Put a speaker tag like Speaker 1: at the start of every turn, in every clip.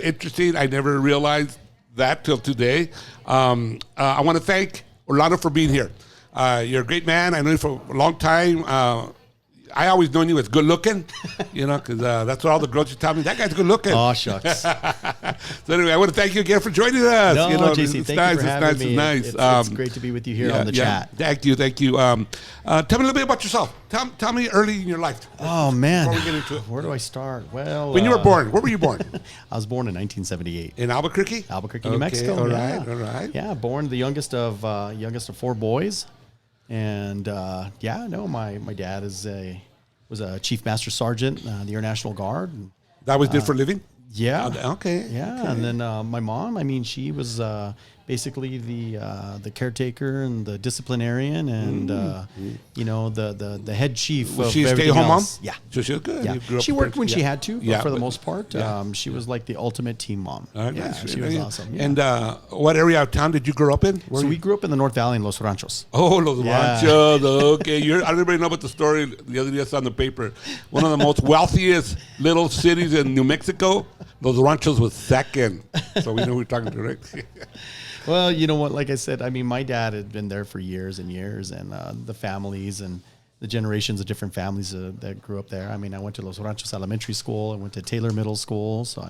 Speaker 1: Interesting. I never realized that till today. I want to thank Orlando for being here. You're a great man. I know you for a long time. I always known you as good looking, because that's what all the girls used to tell me. That guy's good looking.
Speaker 2: Oh, shucks.
Speaker 1: So anyway, I want to thank you again for joining us.
Speaker 2: No, JC, thank you for having me.
Speaker 1: It's
Speaker 2: It's great to be with you here on the chat.
Speaker 1: Thank you. Tell me a little bit about yourself. Tell me early in your life.
Speaker 2: Oh, man.
Speaker 1: Before we get into it.
Speaker 2: Where do I start? Well,
Speaker 1: when you were born, where were you born?
Speaker 2: I was born in 1978.
Speaker 1: In Albuquerque?
Speaker 2: New Mexico.
Speaker 1: All right.
Speaker 2: Yeah, born the youngest of 4 boys. And my dad was a chief master sergeant, the Air National Guard.
Speaker 1: That was did for a living?
Speaker 2: Yeah.
Speaker 1: Okay.
Speaker 2: Yeah,
Speaker 1: okay.
Speaker 2: and then my mom, she was basically the caretaker and the disciplinarian and the head chief
Speaker 1: was
Speaker 2: of
Speaker 1: she a
Speaker 2: everything
Speaker 1: stay-at-home
Speaker 2: else.
Speaker 1: mom?
Speaker 2: Yeah.
Speaker 1: So she was good.
Speaker 2: Yeah. She worked when she had to, but for the most part,
Speaker 1: yeah.
Speaker 2: She was like the ultimate team mom. She was awesome. Yeah.
Speaker 1: And what area of town did you grow up in?
Speaker 2: We grew up in the North Valley in Los Ranchos.
Speaker 1: Oh, Los Ranchos. Okay. I don't even know about the story the other day I saw in the paper. One of the most wealthiest little cities in New Mexico. Los Ranchos was second. So we know who we're talking to, right?
Speaker 2: Well, you know what? Like I said, my dad had been there for years and years, and the families and the generations of different families that grew up there. I went to Los Ranchos Elementary School. I went to Taylor Middle School. So,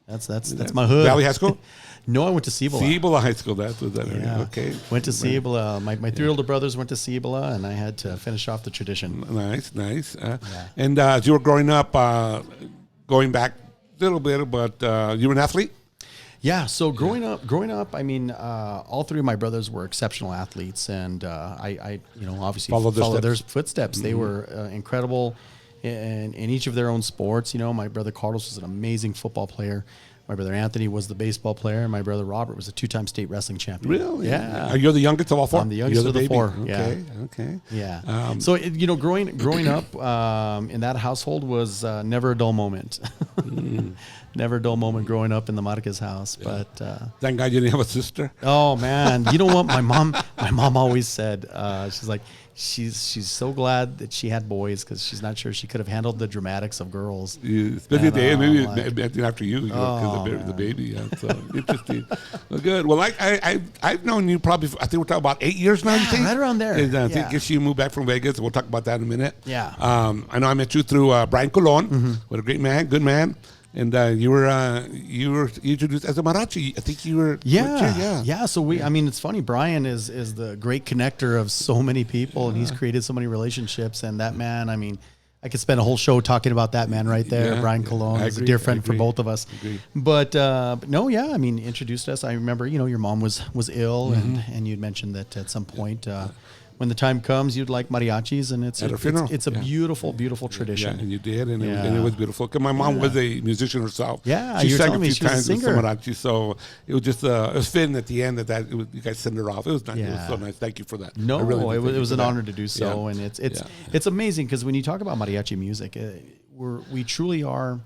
Speaker 2: that's my hood.
Speaker 1: Valley High School?
Speaker 2: No, I went to Cibola.
Speaker 1: Cibola High School. That's what that area. Okay.
Speaker 2: Went to Cibola. My 3 older brothers went to Cibola, and I had to finish off the tradition.
Speaker 1: Nice. And as you were growing up, going back a little bit, but you were an athlete?
Speaker 2: Yeah. So growing up, all 3 of my brothers were exceptional athletes, and I obviously followed their footsteps. Mm-hmm. They were incredible in each of their own sports. My brother Carlos was an amazing football player. My brother Anthony was the baseball player, and my brother Robert was a 2-time state wrestling champion.
Speaker 1: Really?
Speaker 2: Yeah.
Speaker 1: Are you the youngest of all 4?
Speaker 2: I'm the youngest of the 4.
Speaker 1: Okay.
Speaker 2: Yeah. So growing up in that household was never a dull moment. Never a dull moment growing up in the Marquez house. Yeah. But
Speaker 1: thank God you didn't have a sister.
Speaker 2: Oh man, you know what my mom always said. She's like, she's so glad that she had boys because she's not sure she could have handled the dramatics of girls.
Speaker 1: Yeah, especially maybe after you, because the baby. Yeah, so interesting. Well, good. Well, I've known you probably. I think we're talking about 8 years now. You think
Speaker 2: right around there?
Speaker 1: And, I think you moved back from Vegas. We'll talk about that in a minute.
Speaker 2: Yeah.
Speaker 1: I know I met you through Brian Colon. What a great man, good man. And you were introduced as a mariachi. I think you were.
Speaker 2: Yeah. So it's funny. Brian is the great connector of so many people, and he's created so many relationships. And that man, I could spend a whole show talking about that man right there. Brian Colon is a dear friend for both of us. But introduced us. I remember, your mom was ill, and you'd mentioned that at some point. When the time comes, you'd like mariachis, and it's a beautiful, beautiful tradition.
Speaker 1: Yeah, and you did, and it was beautiful. Because my mom was a musician herself.
Speaker 2: Yeah,
Speaker 1: she sang
Speaker 2: a few times with
Speaker 1: mariachi, so it was just it was fitting at the end that you guys sent her off. It was nice. It was so nice. Thank you for that.
Speaker 2: No, it was an honor to do so, and it's amazing because when you talk about mariachi music, we truly are.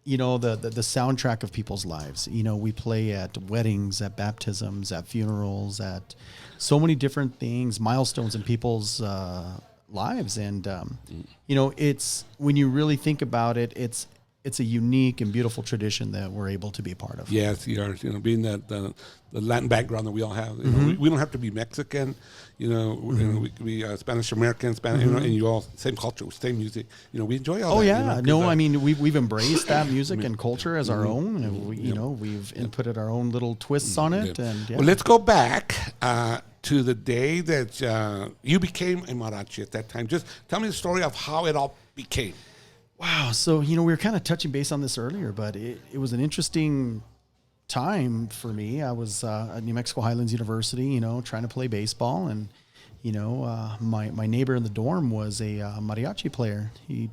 Speaker 2: The soundtrack of people's lives. We play at weddings, at baptisms, at funerals, at so many different things, milestones in people's lives. And, it's when you really think about it, it's a unique and beautiful tradition that we're able to be a part of.
Speaker 1: Yes, you are. Being that the Latin background that we all have. We don't have to be Mexican. We could be Spanish American, and you all same culture, same music. We enjoy all that.
Speaker 2: Oh yeah, we've embraced that music and culture as our own, and we've inputted our own little twists on it. And
Speaker 1: well, let's go back to the day that you became a mariachi at that time. Just tell me the story of how it all became.
Speaker 2: Wow. So, we were kind of touching base on this earlier, but it was an interesting time for me. I was at New Mexico Highlands University, trying to play baseball. And, my neighbor in the dorm was a mariachi player. I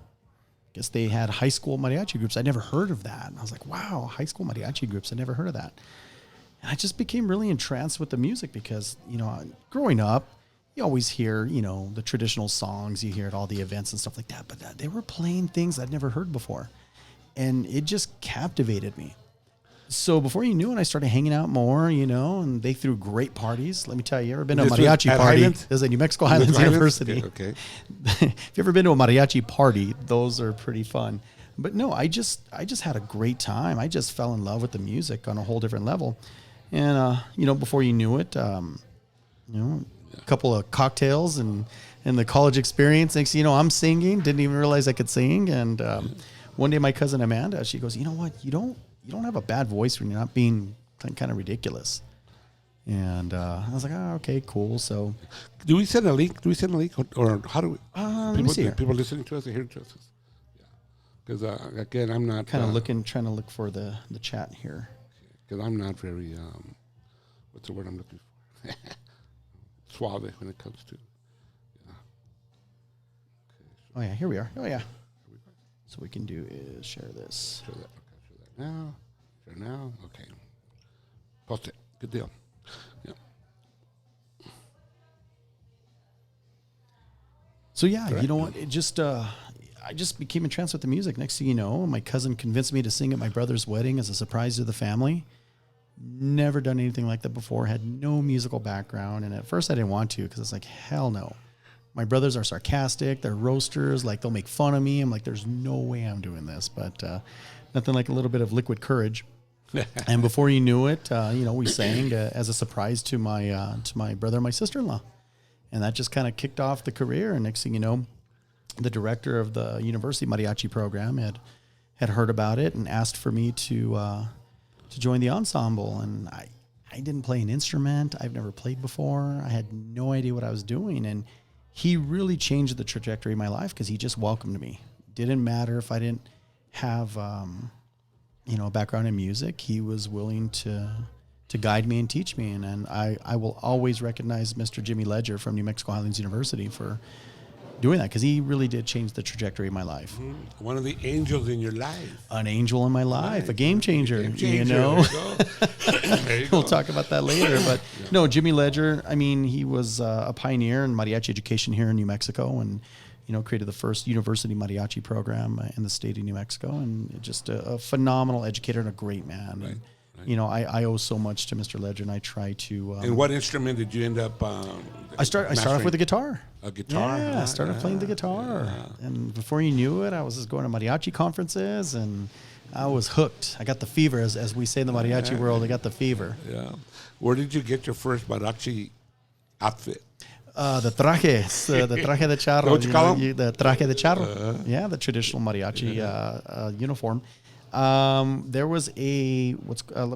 Speaker 2: guess they had high school mariachi groups. I'd never heard of that. And I was like, wow, high school mariachi groups. I'd never heard of that. And I just became really entranced with the music because, growing up, you always hear, the traditional songs you hear at all the events and stuff like that, but they were playing things I'd never heard before. And it just captivated me. So before you knew it, I started hanging out more, and they threw great parties. Let me tell you, ever been to a mariachi party? This is at New Mexico Highlands University.
Speaker 1: Okay.
Speaker 2: If you ever been to a mariachi party, those are pretty fun. But no, I just had a great time. I just fell in love with the music on a whole different level. And, before you knew it, a couple of cocktails and the college experience. Next thing you know, I'm singing. Didn't even realize I could sing. And one day my cousin Amanda, she goes, you know what? You don't have a bad voice when you're not being kind of ridiculous. And I was like, oh, okay, cool. So,
Speaker 1: do we send a link? Or how do we?
Speaker 2: Let me see here.
Speaker 1: People listening to us or hearing to us? Yeah. Because again, I'm not
Speaker 2: kind of trying to look for the chat here.
Speaker 1: Because I'm not very what's the word I'm looking for? Suave when it comes to. Yeah. Okay,
Speaker 2: oh yeah, here we are. Oh yeah. So what we can do is share this.
Speaker 1: Share that now. Share now. Okay. Post it. Good deal. Yeah.
Speaker 2: So yeah, you know what? It just I just became entranced with the music. Next thing you know, my cousin convinced me to sing at my brother's wedding as a surprise to the family. Never done anything like that before. Had no musical background, and at first I didn't want to because it's like, hell no. My brothers are sarcastic. They're roasters. Like, they'll make fun of me. I'm like, there's no way I'm doing this. But nothing like a little bit of liquid courage. And before you knew it, we sang as a surprise to my brother and my sister-in-law. And that just kind of kicked off the career. And next thing you know, the director of the university mariachi program had heard about it and asked for me to join the ensemble. And I didn't play an instrument. I've never played before. I had no idea what I was doing. And he really changed the trajectory of my life because he just welcomed me. Didn't matter if I didn't have, a background in music. He was willing to guide me and teach me. And I will always recognize Mr. Jimmy Ledger from New Mexico Highlands University for doing that because he really did change the trajectory of my life.
Speaker 1: Mm-hmm. One of the angels in your life.
Speaker 2: An angel in my life, nice. A game changer,
Speaker 1: There you go. There you
Speaker 2: We'll
Speaker 1: go.
Speaker 2: talk about that later. But no, Jimmy Ledger, he was a pioneer in mariachi education here in New Mexico and, created the first university mariachi program in the state of New Mexico. And just a phenomenal educator and a great man.
Speaker 1: Right.
Speaker 2: And, I owe so much to Mr. Ledger, and I try to.
Speaker 1: And what instrument did you end up?
Speaker 2: I started off with a guitar.
Speaker 1: A guitar.
Speaker 2: Yeah, I started playing the guitar, and before you knew it, I was just going to mariachi conferences, and I was hooked. I got the fever, as we say in the mariachi world. I got the fever.
Speaker 1: Yeah. Where did you get your first mariachi outfit?
Speaker 2: The trajes, the traje de charro.
Speaker 1: What you call them?
Speaker 2: The traje de charro. Yeah, the traditional mariachi uniform. There was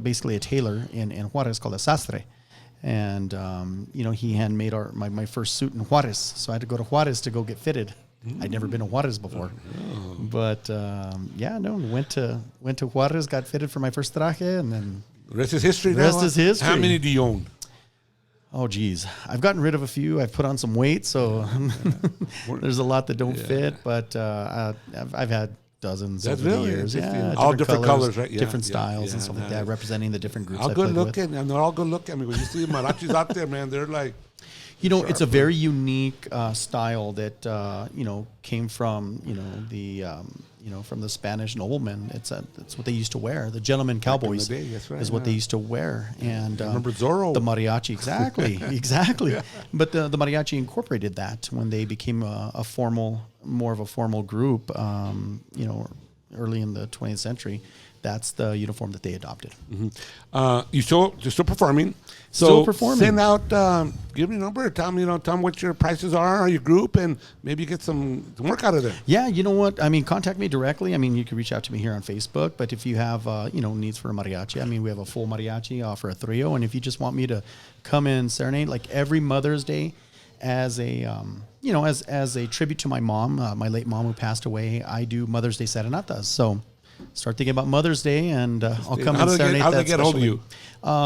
Speaker 2: basically a tailor in Juarez called a sastre. And, he handmade my first suit in Juarez. So I had to go to Juarez to go get fitted. I'd never been to Juarez before. But, went to Juarez, got fitted for my first traje, and then...
Speaker 1: The rest is history. How many do you own?
Speaker 2: Oh, geez. I've gotten rid of a few. I've put on some weight, so there's a lot that don't fit. But I've had dozens over the years. Yeah,
Speaker 1: all different colors, right? Yeah,
Speaker 2: different styles and stuff like that, representing the different groups.
Speaker 1: All good looking, and they're all good looking. When you see the marachis out there, man, they're like.
Speaker 2: It's a very unique style that came from from the Spanish noblemen. It's what they used to wear. The gentleman cowboys is what they used to wear. And
Speaker 1: remember Zorro?
Speaker 2: The mariachi, exactly. Yeah. But the mariachi incorporated that when they became more of a formal group. Early in the 20th century. That's the uniform that they adopted.
Speaker 1: Mm-hmm. You're still performing.
Speaker 2: Still performing.
Speaker 1: Send out, give me a number. Tell me what your prices are on your group, and maybe get some work out of there.
Speaker 2: Yeah, you know what? Contact me directly. You can reach out to me here on Facebook. But if you have, needs for a mariachi, we have a full mariachi, offer a trio, and if you just want me to come and serenade, like every Mother's Day, as a as a tribute to my mom, my late mom who passed away, I do Mother's Day serenatas. So. Start thinking about Mother's Day, and I'll come and serenade that.
Speaker 1: How do they get hold of you?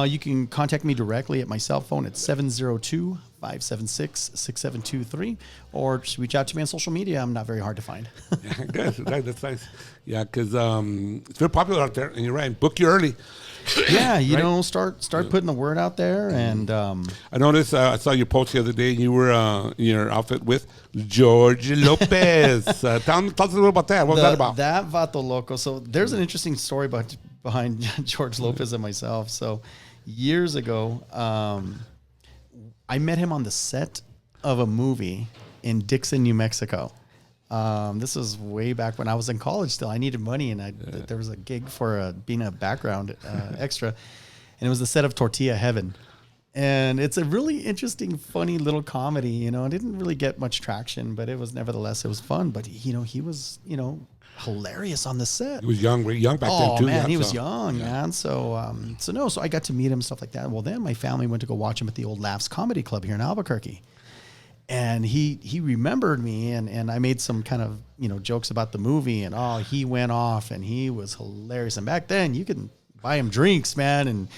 Speaker 2: You can contact me directly at my cell phone at 702-576-6723, or just reach out to me on social media. I'm not very hard to find.
Speaker 1: Yeah, good. Right, that's nice. Yeah, because it's very popular out there, and you're right. Book you early.
Speaker 2: Yeah, start putting the word out there. And
Speaker 1: I noticed, I saw your post the other day, and you were in your outfit with George Lopez. Tell us a little about that. What was that about?
Speaker 2: That Vato Loco. So there's an interesting story behind George Lopez and myself. So years ago, I met him on the set of a movie in Dixon, New Mexico. This is way back when I was in college still. I needed money, and there was a gig for being a background extra, and it was the set of Tortilla Heaven. And it's a really interesting, funny little comedy. You know, it didn't really get much traction, but it was fun. But, he was, hilarious on the set.
Speaker 1: He was young, very young back then, too.
Speaker 2: Oh, man,
Speaker 1: yeah,
Speaker 2: he was young, man. So I got to meet him, stuff like that. Well, then my family went to go watch him at the old Laughs Comedy Club here in Albuquerque. And he remembered me, and I made some kind of, jokes about the movie, and he went off, and he was hilarious. And back then, you could buy him drinks, man, and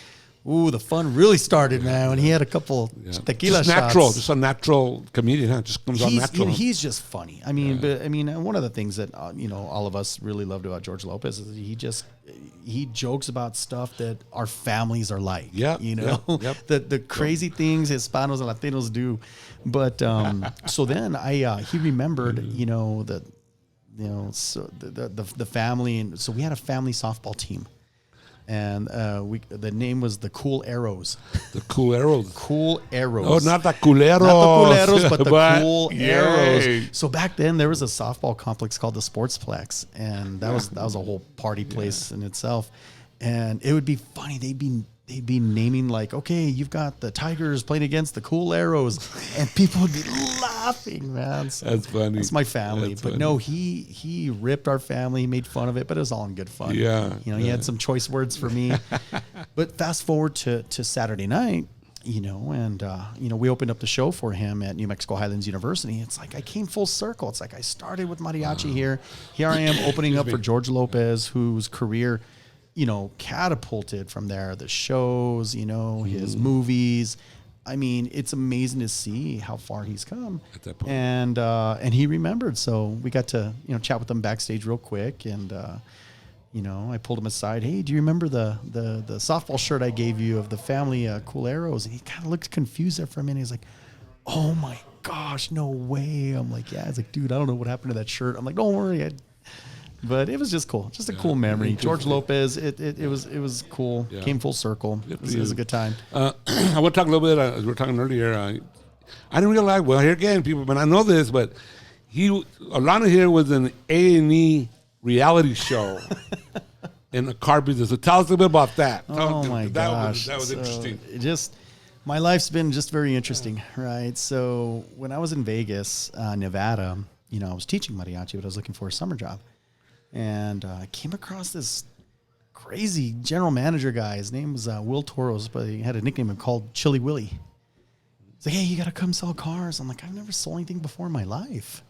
Speaker 2: the fun really started, man, when he had a couple tequila
Speaker 1: just
Speaker 2: shots.
Speaker 1: Just a natural comedian, huh? Just comes on natural.
Speaker 2: He's just funny. I mean, one of the things that all of us really loved about George Lopez is he jokes about stuff that our families are like. The crazy things Hispanos and Latinos do. But so then he remembered, the family, and so we had a family softball team. And the name was the Cool Arrows.
Speaker 1: The Cool Arrows.
Speaker 2: Cool Arrows.
Speaker 1: Oh, not the Culeros.
Speaker 2: Not the Culeros, but the Cool Arrows.
Speaker 1: Yay.
Speaker 2: So back then there was a softball complex called the Sportsplex, and that was a whole party place in itself. And it would be funny. They'd be naming like, okay, you've got the Tigers playing against the Cool Arrows, and people would be laughing, man. So
Speaker 1: that's funny.
Speaker 2: That's my family. That's funny. No, he ripped our family. He made fun of it, but it was all in good fun.
Speaker 1: Yeah.
Speaker 2: He had some choice words for me. But fast forward to Saturday night, and we opened up the show for him at New Mexico Highlands University. It's like I came full circle. It's like I started with mariachi here. Here I am opening up for George Lopez, whose career catapulted from there. The shows, his movies. I mean, it's amazing to see how far he's come.
Speaker 1: At that point.
Speaker 2: And he remembered. So we got to, chat with him backstage real quick. And, I pulled him aside. Hey, do you remember the softball shirt I gave you of the family Cool Arrows? And he kind of looked confused there for a minute. He's like, oh my gosh, no way. I'm like, yeah. He's like, dude, I don't know what happened to that shirt. I'm like, don't worry. But it was just cool. Just a cool memory. George Lopez, it was cool. Yeah. Came full circle. It was a good time.
Speaker 1: I want to talk a little bit, as we were talking earlier. I didn't realize, well, here again, people, but I know this, but Orlando here was an A&E reality show in the car business. So tell us a bit about that.
Speaker 2: My gosh.
Speaker 1: That was interesting.
Speaker 2: My life's been just very interesting, right? So when I was in Vegas, Nevada, I was teaching mariachi, but I was looking for a summer job. And I came across this crazy general manager guy. His name was Will Toros, but he had a nickname called Chili Willie. He's like, hey, you got to come sell cars. I'm like, I've never sold anything before in my life.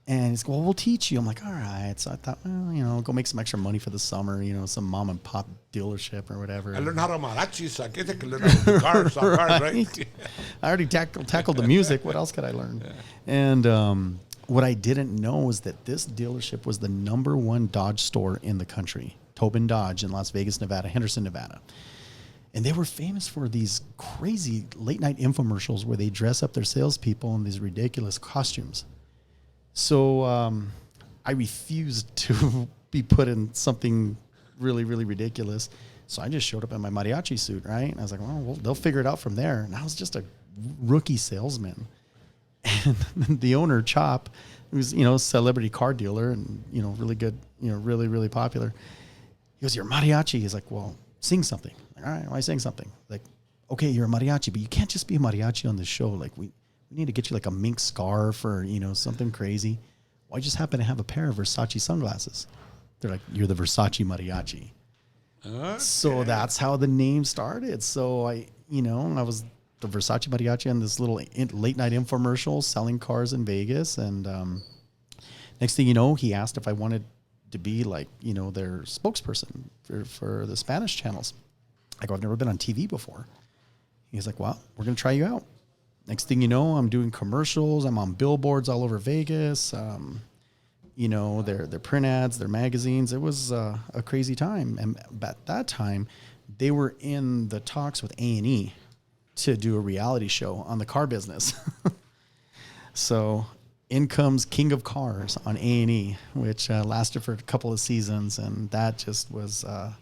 Speaker 2: And he's like, well, we'll teach you. I'm like, all right. So I thought, well, go make some extra money for the summer, some mom and pop dealership or whatever.
Speaker 1: I learned how to mariachi, so I guess I can learn how to cars, right?
Speaker 2: I already tackled the music. What else could I learn? Yeah. And what I didn't know is that this dealership was the #1 Dodge store in the country, Tobin Dodge in Las Vegas, Nevada, Henderson, Nevada. And they were famous for these crazy late-night infomercials where they dress up their salespeople in these ridiculous costumes. So I refused to be put in something really, really ridiculous. So I just showed up in my mariachi suit, right? And I was like, well, they'll figure it out from there. And I was just a rookie salesman. And the owner, Chop, who's, a celebrity car dealer and, really good, really, really popular. He goes, you're a mariachi. He's like, well, sing something. I'm like, all right, why sing something? Like, okay, you're a mariachi, but you can't just be a mariachi on this show. Like, we need to get you like a mink scarf or, something crazy. Well, I just happen to have a pair of Versace sunglasses. They're like, you're the Versace mariachi. Okay. So that's how the name started. So I was the Versace mariachi on this little late night infomercial selling cars in Vegas. And next thing you know, he asked if I wanted to be like, their spokesperson for the Spanish channels. I go, I've never been on TV before. He's like, well, we're going to try you out. Next thing you know, I'm doing commercials. I'm on billboards all over Vegas. Their print ads, their magazines. It was a crazy time. And at that time, they were in the talks with A&E to do a reality show on the car business. So in comes King of Cars on A&E, which lasted for a couple of seasons. And that just was a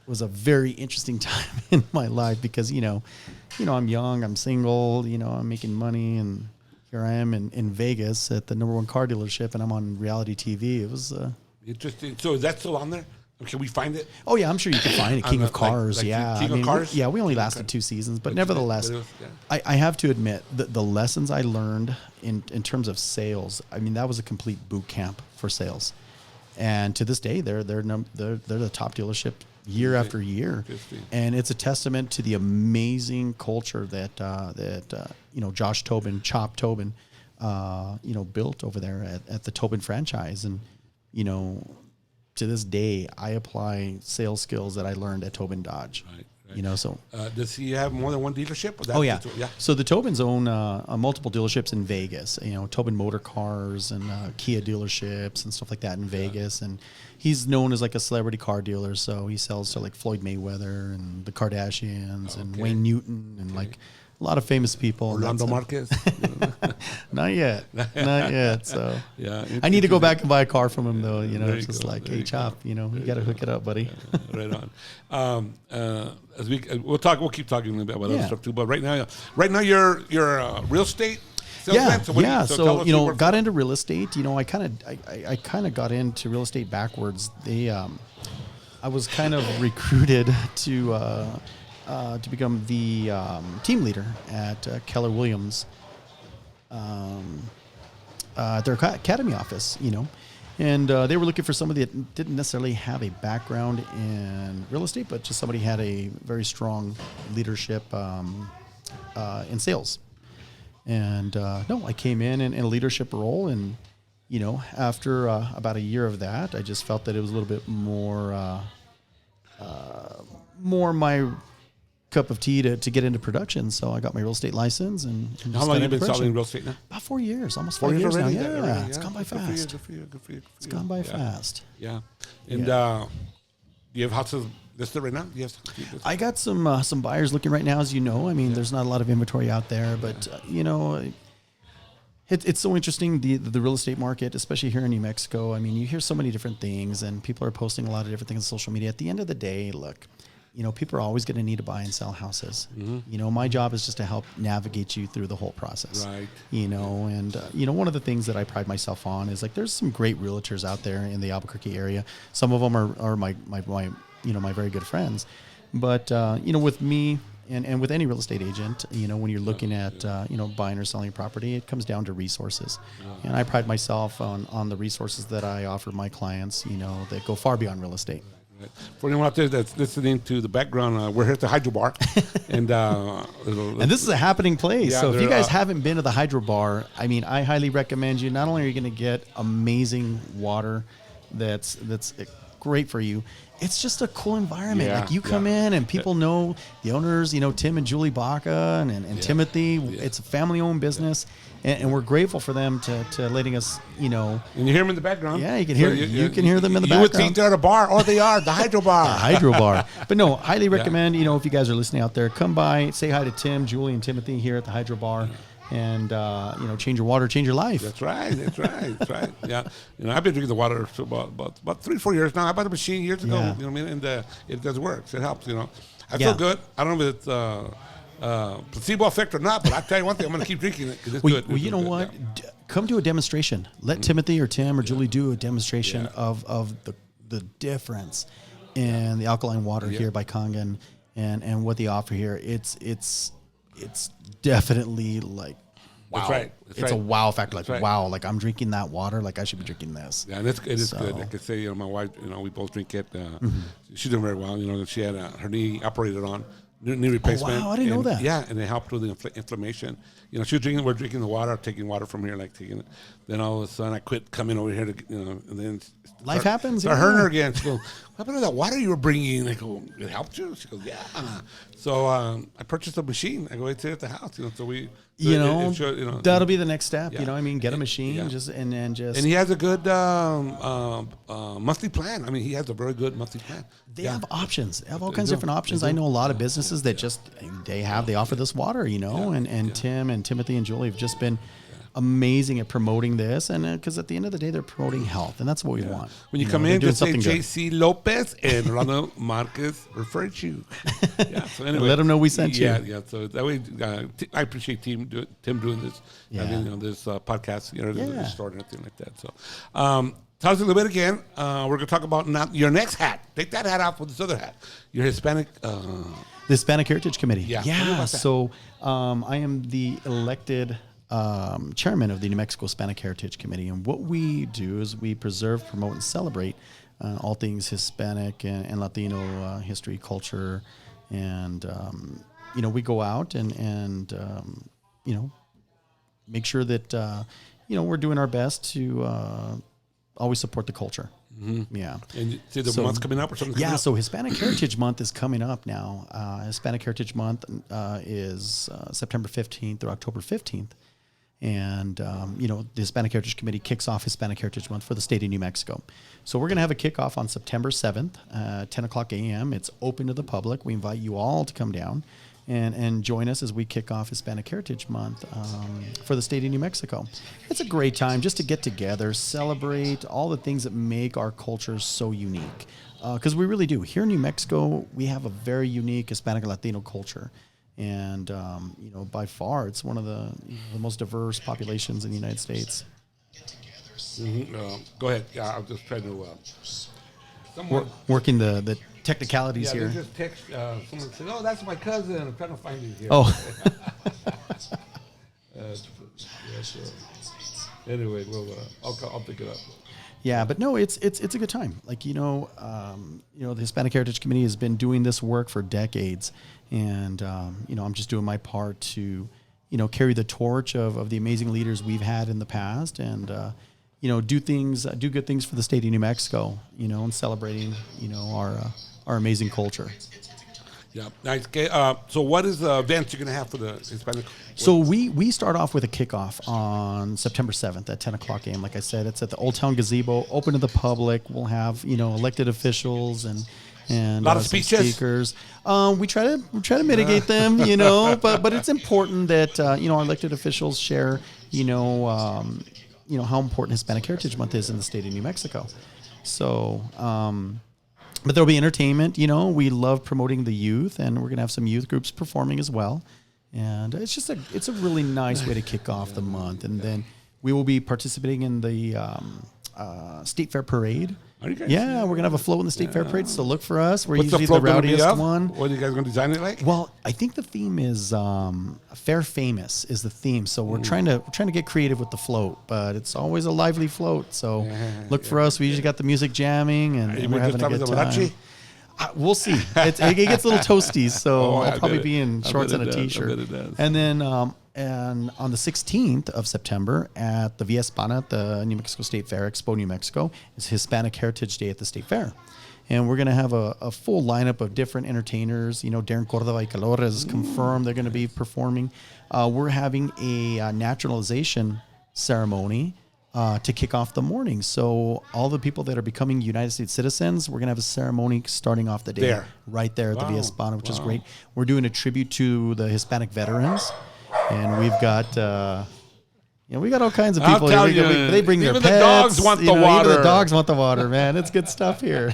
Speaker 2: very interesting time in my life because, I'm young, I'm single, I'm making money. And here I am in Vegas at the #1 car dealership, and I'm on reality TV. It was
Speaker 1: interesting. So is that still on there? Can we find it?
Speaker 2: Oh yeah, I'm sure you can find it. King of Cars, yeah.
Speaker 1: King of Cars.
Speaker 2: We only lasted 2 seasons, but nevertheless, I have to admit the lessons I learned in terms of sales. I mean, that was a complete boot camp for sales, and to this day, they're the top dealership year after year, and it's a testament to the amazing culture that Josh Tobin, Chop Tobin, built over there at the Tobin franchise, and to this day, I apply sales skills that I learned at Tobin Dodge. Right. So
Speaker 1: does he have more than one dealership?
Speaker 2: Oh yeah. So the Tobins own multiple dealerships in Vegas. Tobin Motor Cars and Kia dealerships and stuff like that in Vegas. And he's known as like a celebrity car dealer. So he sells to like Floyd Mayweather and the Kardashians and Wayne Newton and like a lot of famous people.
Speaker 1: Orlando Marquez?
Speaker 2: Not yet. So I need to go back and buy a car from him though. It's just like, hey, Chop, you got to hook it up, buddy.
Speaker 1: Right on. As we'll keep talking a little bit about other stuff too. But right now you're a real estate salesman. So
Speaker 2: got into real estate. I kind of got into real estate backwards. I was kind of recruited to become the team leader at Keller Williams, their academy office, and they were looking for somebody that didn't necessarily have a background in real estate, but just somebody who had a very strong leadership in sales. And I came in a leadership role, and after about a year of that, I just felt that it was a little bit more my cup of tea to get into production. So I got my real estate license. And
Speaker 1: how long have you been selling real estate now?
Speaker 2: About 4 years, almost 5 years now.
Speaker 1: Yeah,
Speaker 2: it's gone by fast.
Speaker 1: Good for you.
Speaker 2: It's gone by fast.
Speaker 1: Yeah. And do you have houses listed right now? Yes.
Speaker 2: I got some buyers looking right now, as you know. I mean, there's not a lot of inventory out there, but it's so interesting, the real estate market, especially here in New Mexico. I mean, you hear so many different things, and people are posting a lot of different things on social media. At the end of the day, look, people are always going to need to buy and sell houses. Mm-hmm. My job is just to help navigate you through the whole process.
Speaker 1: Right.
Speaker 2: And one of the things that I pride myself on is like there's some great realtors out there in the Albuquerque area. Some of them are my very good friends. But with me and with any real estate agent, when you're looking at buying or selling property, it comes down to resources. Yeah. And I pride myself on the resources that I offer my clients, that go far beyond real estate.
Speaker 1: For anyone out there that's listening to the background, we're here at the Hydro Bar, and
Speaker 2: this is a happening place. So if you guys haven't been to the Hydro Bar, I mean, I highly recommend you. Not only are you going to get amazing water, that's great for you. It's just a cool environment. Like you come in and people know the owners, Tim and Julie Baca and Timothy. It's a family-owned business, and we're grateful for them to letting us, And
Speaker 1: you hear them in the background.
Speaker 2: Yeah, you can hear you can hear them in the background.
Speaker 1: You would think they're at a bar, or they are the Hydro Bar.
Speaker 2: The Hydro Bar. But no, highly recommend. If you guys are listening out there, come by, say hi to Tim, Julie, and Timothy here at the Hydro Bar. And change your water, change your life.
Speaker 1: That's right. Yeah, I've been drinking the water for about 3-4 years now. I bought a machine years ago.
Speaker 2: Yeah.
Speaker 1: You know what I mean? And it does work. It helps. I feel good. I don't know if it's placebo effect or not, but I tell you one thing, I'm going to keep drinking it because it's good.
Speaker 2: Well, you know what? Yeah. Come to a demonstration. Let Timothy or Tim or Julie do a demonstration of the difference in the alkaline water here by Kangen and what they offer here. It's definitely like, wow.
Speaker 1: That's right.
Speaker 2: It's a wow factor. Like, wow, like I'm drinking that water. Like I should be drinking this.
Speaker 1: Yeah, and it is good. Like I say, my wife, we both drink it. She's doing very well. She had her knee operated on, knee replacement.
Speaker 2: Oh, wow, I didn't know that.
Speaker 1: Yeah, and it helped with the inflammation. She was drinking, we're drinking the water, taking water from here, like taking it. Then all of a sudden I quit coming over here to, and then
Speaker 2: life happens.
Speaker 1: I heard her again. She goes, what happened to that water you were bringing? I go, it helped you? She goes, yeah. So I purchased a machine. I go, it's here at the house. So we,
Speaker 2: that'll be the next step. Get a machine, and
Speaker 1: he has a good monthly plan. I mean, he has a very good monthly plan.
Speaker 2: They have options. They have all kinds of different options. I know a lot of businesses that they offer this water. And Tim and Timothy and Julie have just been amazing at promoting this, and because at the end of the day, they're promoting health, and that's what we want.
Speaker 1: When you come in,
Speaker 2: doing
Speaker 1: just say
Speaker 2: something good.
Speaker 1: JC Lopez and Orlando Marquez referred you. Yeah, so anyway,
Speaker 2: Let them know we sent you.
Speaker 1: Yeah. So that way, I appreciate Tim doing this.
Speaker 2: Yeah.
Speaker 1: This podcast,
Speaker 2: Yeah.
Speaker 1: the store and everything like that. So, tell us a little bit again. We're going to talk about your next hat. Take that hat off with this other hat. Your Hispanic.
Speaker 2: The Hispanic Heritage Committee.
Speaker 1: Yeah. Tell me about that.
Speaker 2: So I am the elected chairman of the New Mexico Hispanic Heritage Committee, and what we do is we preserve, promote, and celebrate all things Hispanic and Latino history, culture, and we go out and make sure that we're doing our best to always support the culture. Mm-hmm. Yeah.
Speaker 1: And see the month's coming up or something?
Speaker 2: Yeah, so Hispanic Heritage Month is coming up now. Hispanic Heritage Month is September 15th through October 15th. And, the Hispanic Heritage Committee kicks off Hispanic Heritage Month for the state of New Mexico. So we're going to have a kickoff on September 7th, 10 o'clock a.m. It's open to the public. We invite you all to come down and join us as we kick off Hispanic Heritage Month for the state of New Mexico. It's a great time just to get together, celebrate all the things that make our culture so unique. Because we really do. Here in New Mexico, we have a very unique Hispanic and Latino culture. And, by far, it's one of the most diverse populations in the United States.
Speaker 1: Mm-hmm. Go ahead. Yeah, I was just trying to...
Speaker 2: working the technicalities here.
Speaker 1: Yeah, just text someone said, "Oh, that's my cousin. I'm trying to find you here."
Speaker 2: Oh.
Speaker 1: Anyway, I'll pick it up.
Speaker 2: Yeah, but no, it's a good time. Like the Hispanic Heritage Committee has been doing this work for decades, and I'm just doing my part to carry the torch of the amazing leaders we've had in the past, and do good things for the state of New Mexico, and celebrating our amazing culture.
Speaker 1: Yeah, nice. Okay, so what is the events you're going to have for the Hispanic?
Speaker 2: So we start off with a kickoff on September 7th at 10 o'clock a.m. Like I said, it's at the Old Town Gazebo, open to the public. We'll have elected officials and
Speaker 1: a lot of speakers.
Speaker 2: We try to mitigate them, but it's important that our elected officials share how important Hispanic Heritage Month is in the state of New Mexico. So. But there'll be entertainment. We love promoting the youth, and we're going to have some youth groups performing as well. And it's a really nice way to kick off the month. And then we will be participating in the State Fair Parade.
Speaker 1: Are you guys?
Speaker 2: Yeah, we're going to have a float in the State Fair Parade, so look for us. We're
Speaker 1: What's
Speaker 2: usually
Speaker 1: the
Speaker 2: the rowdiest one.
Speaker 1: What are you guys going to design it like?
Speaker 2: Well, I think the theme is Fair Famous is the theme. So we're trying to get creative with the float, but it's always a lively float. So look for us. We usually got the music jamming, and we're having a good time. We'll see. It gets a little toasty, so I'll probably be in shorts and a t-shirt. And then and on the 16th of September at the Via Hispana at the New Mexico State Fair, Expo New Mexico, is Hispanic Heritage Day at the State Fair. And we're going to have a full lineup of different entertainers. Darren Cordova y Calor has confirmed they're going to be performing. We're having a naturalization ceremony to kick off the morning. So all the people that are becoming United States citizens, we're going to have a ceremony starting off the day right there at the Via Hispana, which is great. We're doing a tribute to the Hispanic veterans, and we've got we got all kinds of people here. They bring their pets.
Speaker 1: The dogs want the water.
Speaker 2: Even the dogs want the water, man. It's good stuff here.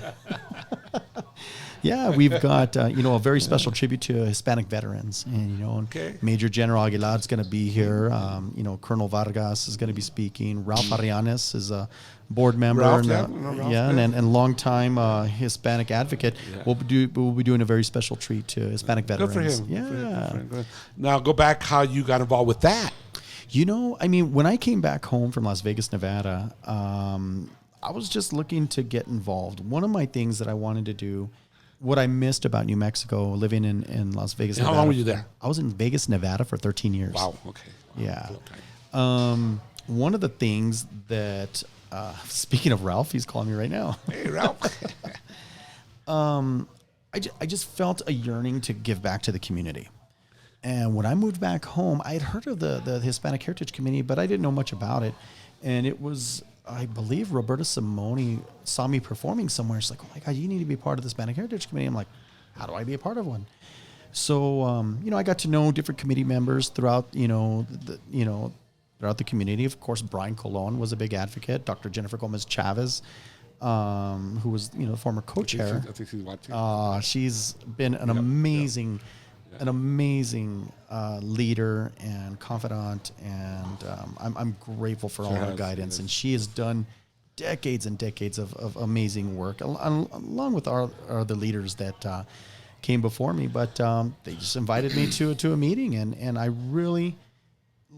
Speaker 2: Yeah, we've got a very special tribute to Hispanic veterans, and Major General Aguilar is going to be here. Colonel Vargas is going to be speaking. Ralph Arianes is a board member, and longtime Hispanic advocate. Yeah. We'll be doing a very special treat to Hispanic veterans.
Speaker 1: Good for him. Yeah. Now go back how you got involved with that.
Speaker 2: When I came back home from Las Vegas, Nevada, I was just looking to get involved. One of my things that I wanted to do. What I missed about New Mexico, living in Las Vegas, Nevada.
Speaker 1: How long were you there?
Speaker 2: I was in Vegas, Nevada for 13 years.
Speaker 1: Wow, okay.
Speaker 2: Yeah. One of the things that, speaking of Ralph, he's calling me right now.
Speaker 1: Hey, Ralph.
Speaker 2: I just felt a yearning to give back to the community. And when I moved back home, I had heard of the Hispanic Heritage Committee, but I didn't know much about it. And it was... I believe Roberta Simone saw me performing somewhere. She's like, "Oh my God, you need to be part of the Hispanic Heritage Committee." I'm like, "How do I be a part of one?" So, I got to know different committee members throughout, throughout the community. Of course, Brian Colon was a big advocate. Dr. Jennifer Gomez Chavez, who was, the former co-chair.
Speaker 1: I think she's watching.
Speaker 2: She's been an amazing leader and confidant, and I'm grateful for all her guidance. And she has done decades and decades of amazing work, along with our the leaders that came before me. But they just invited me to a meeting, and I really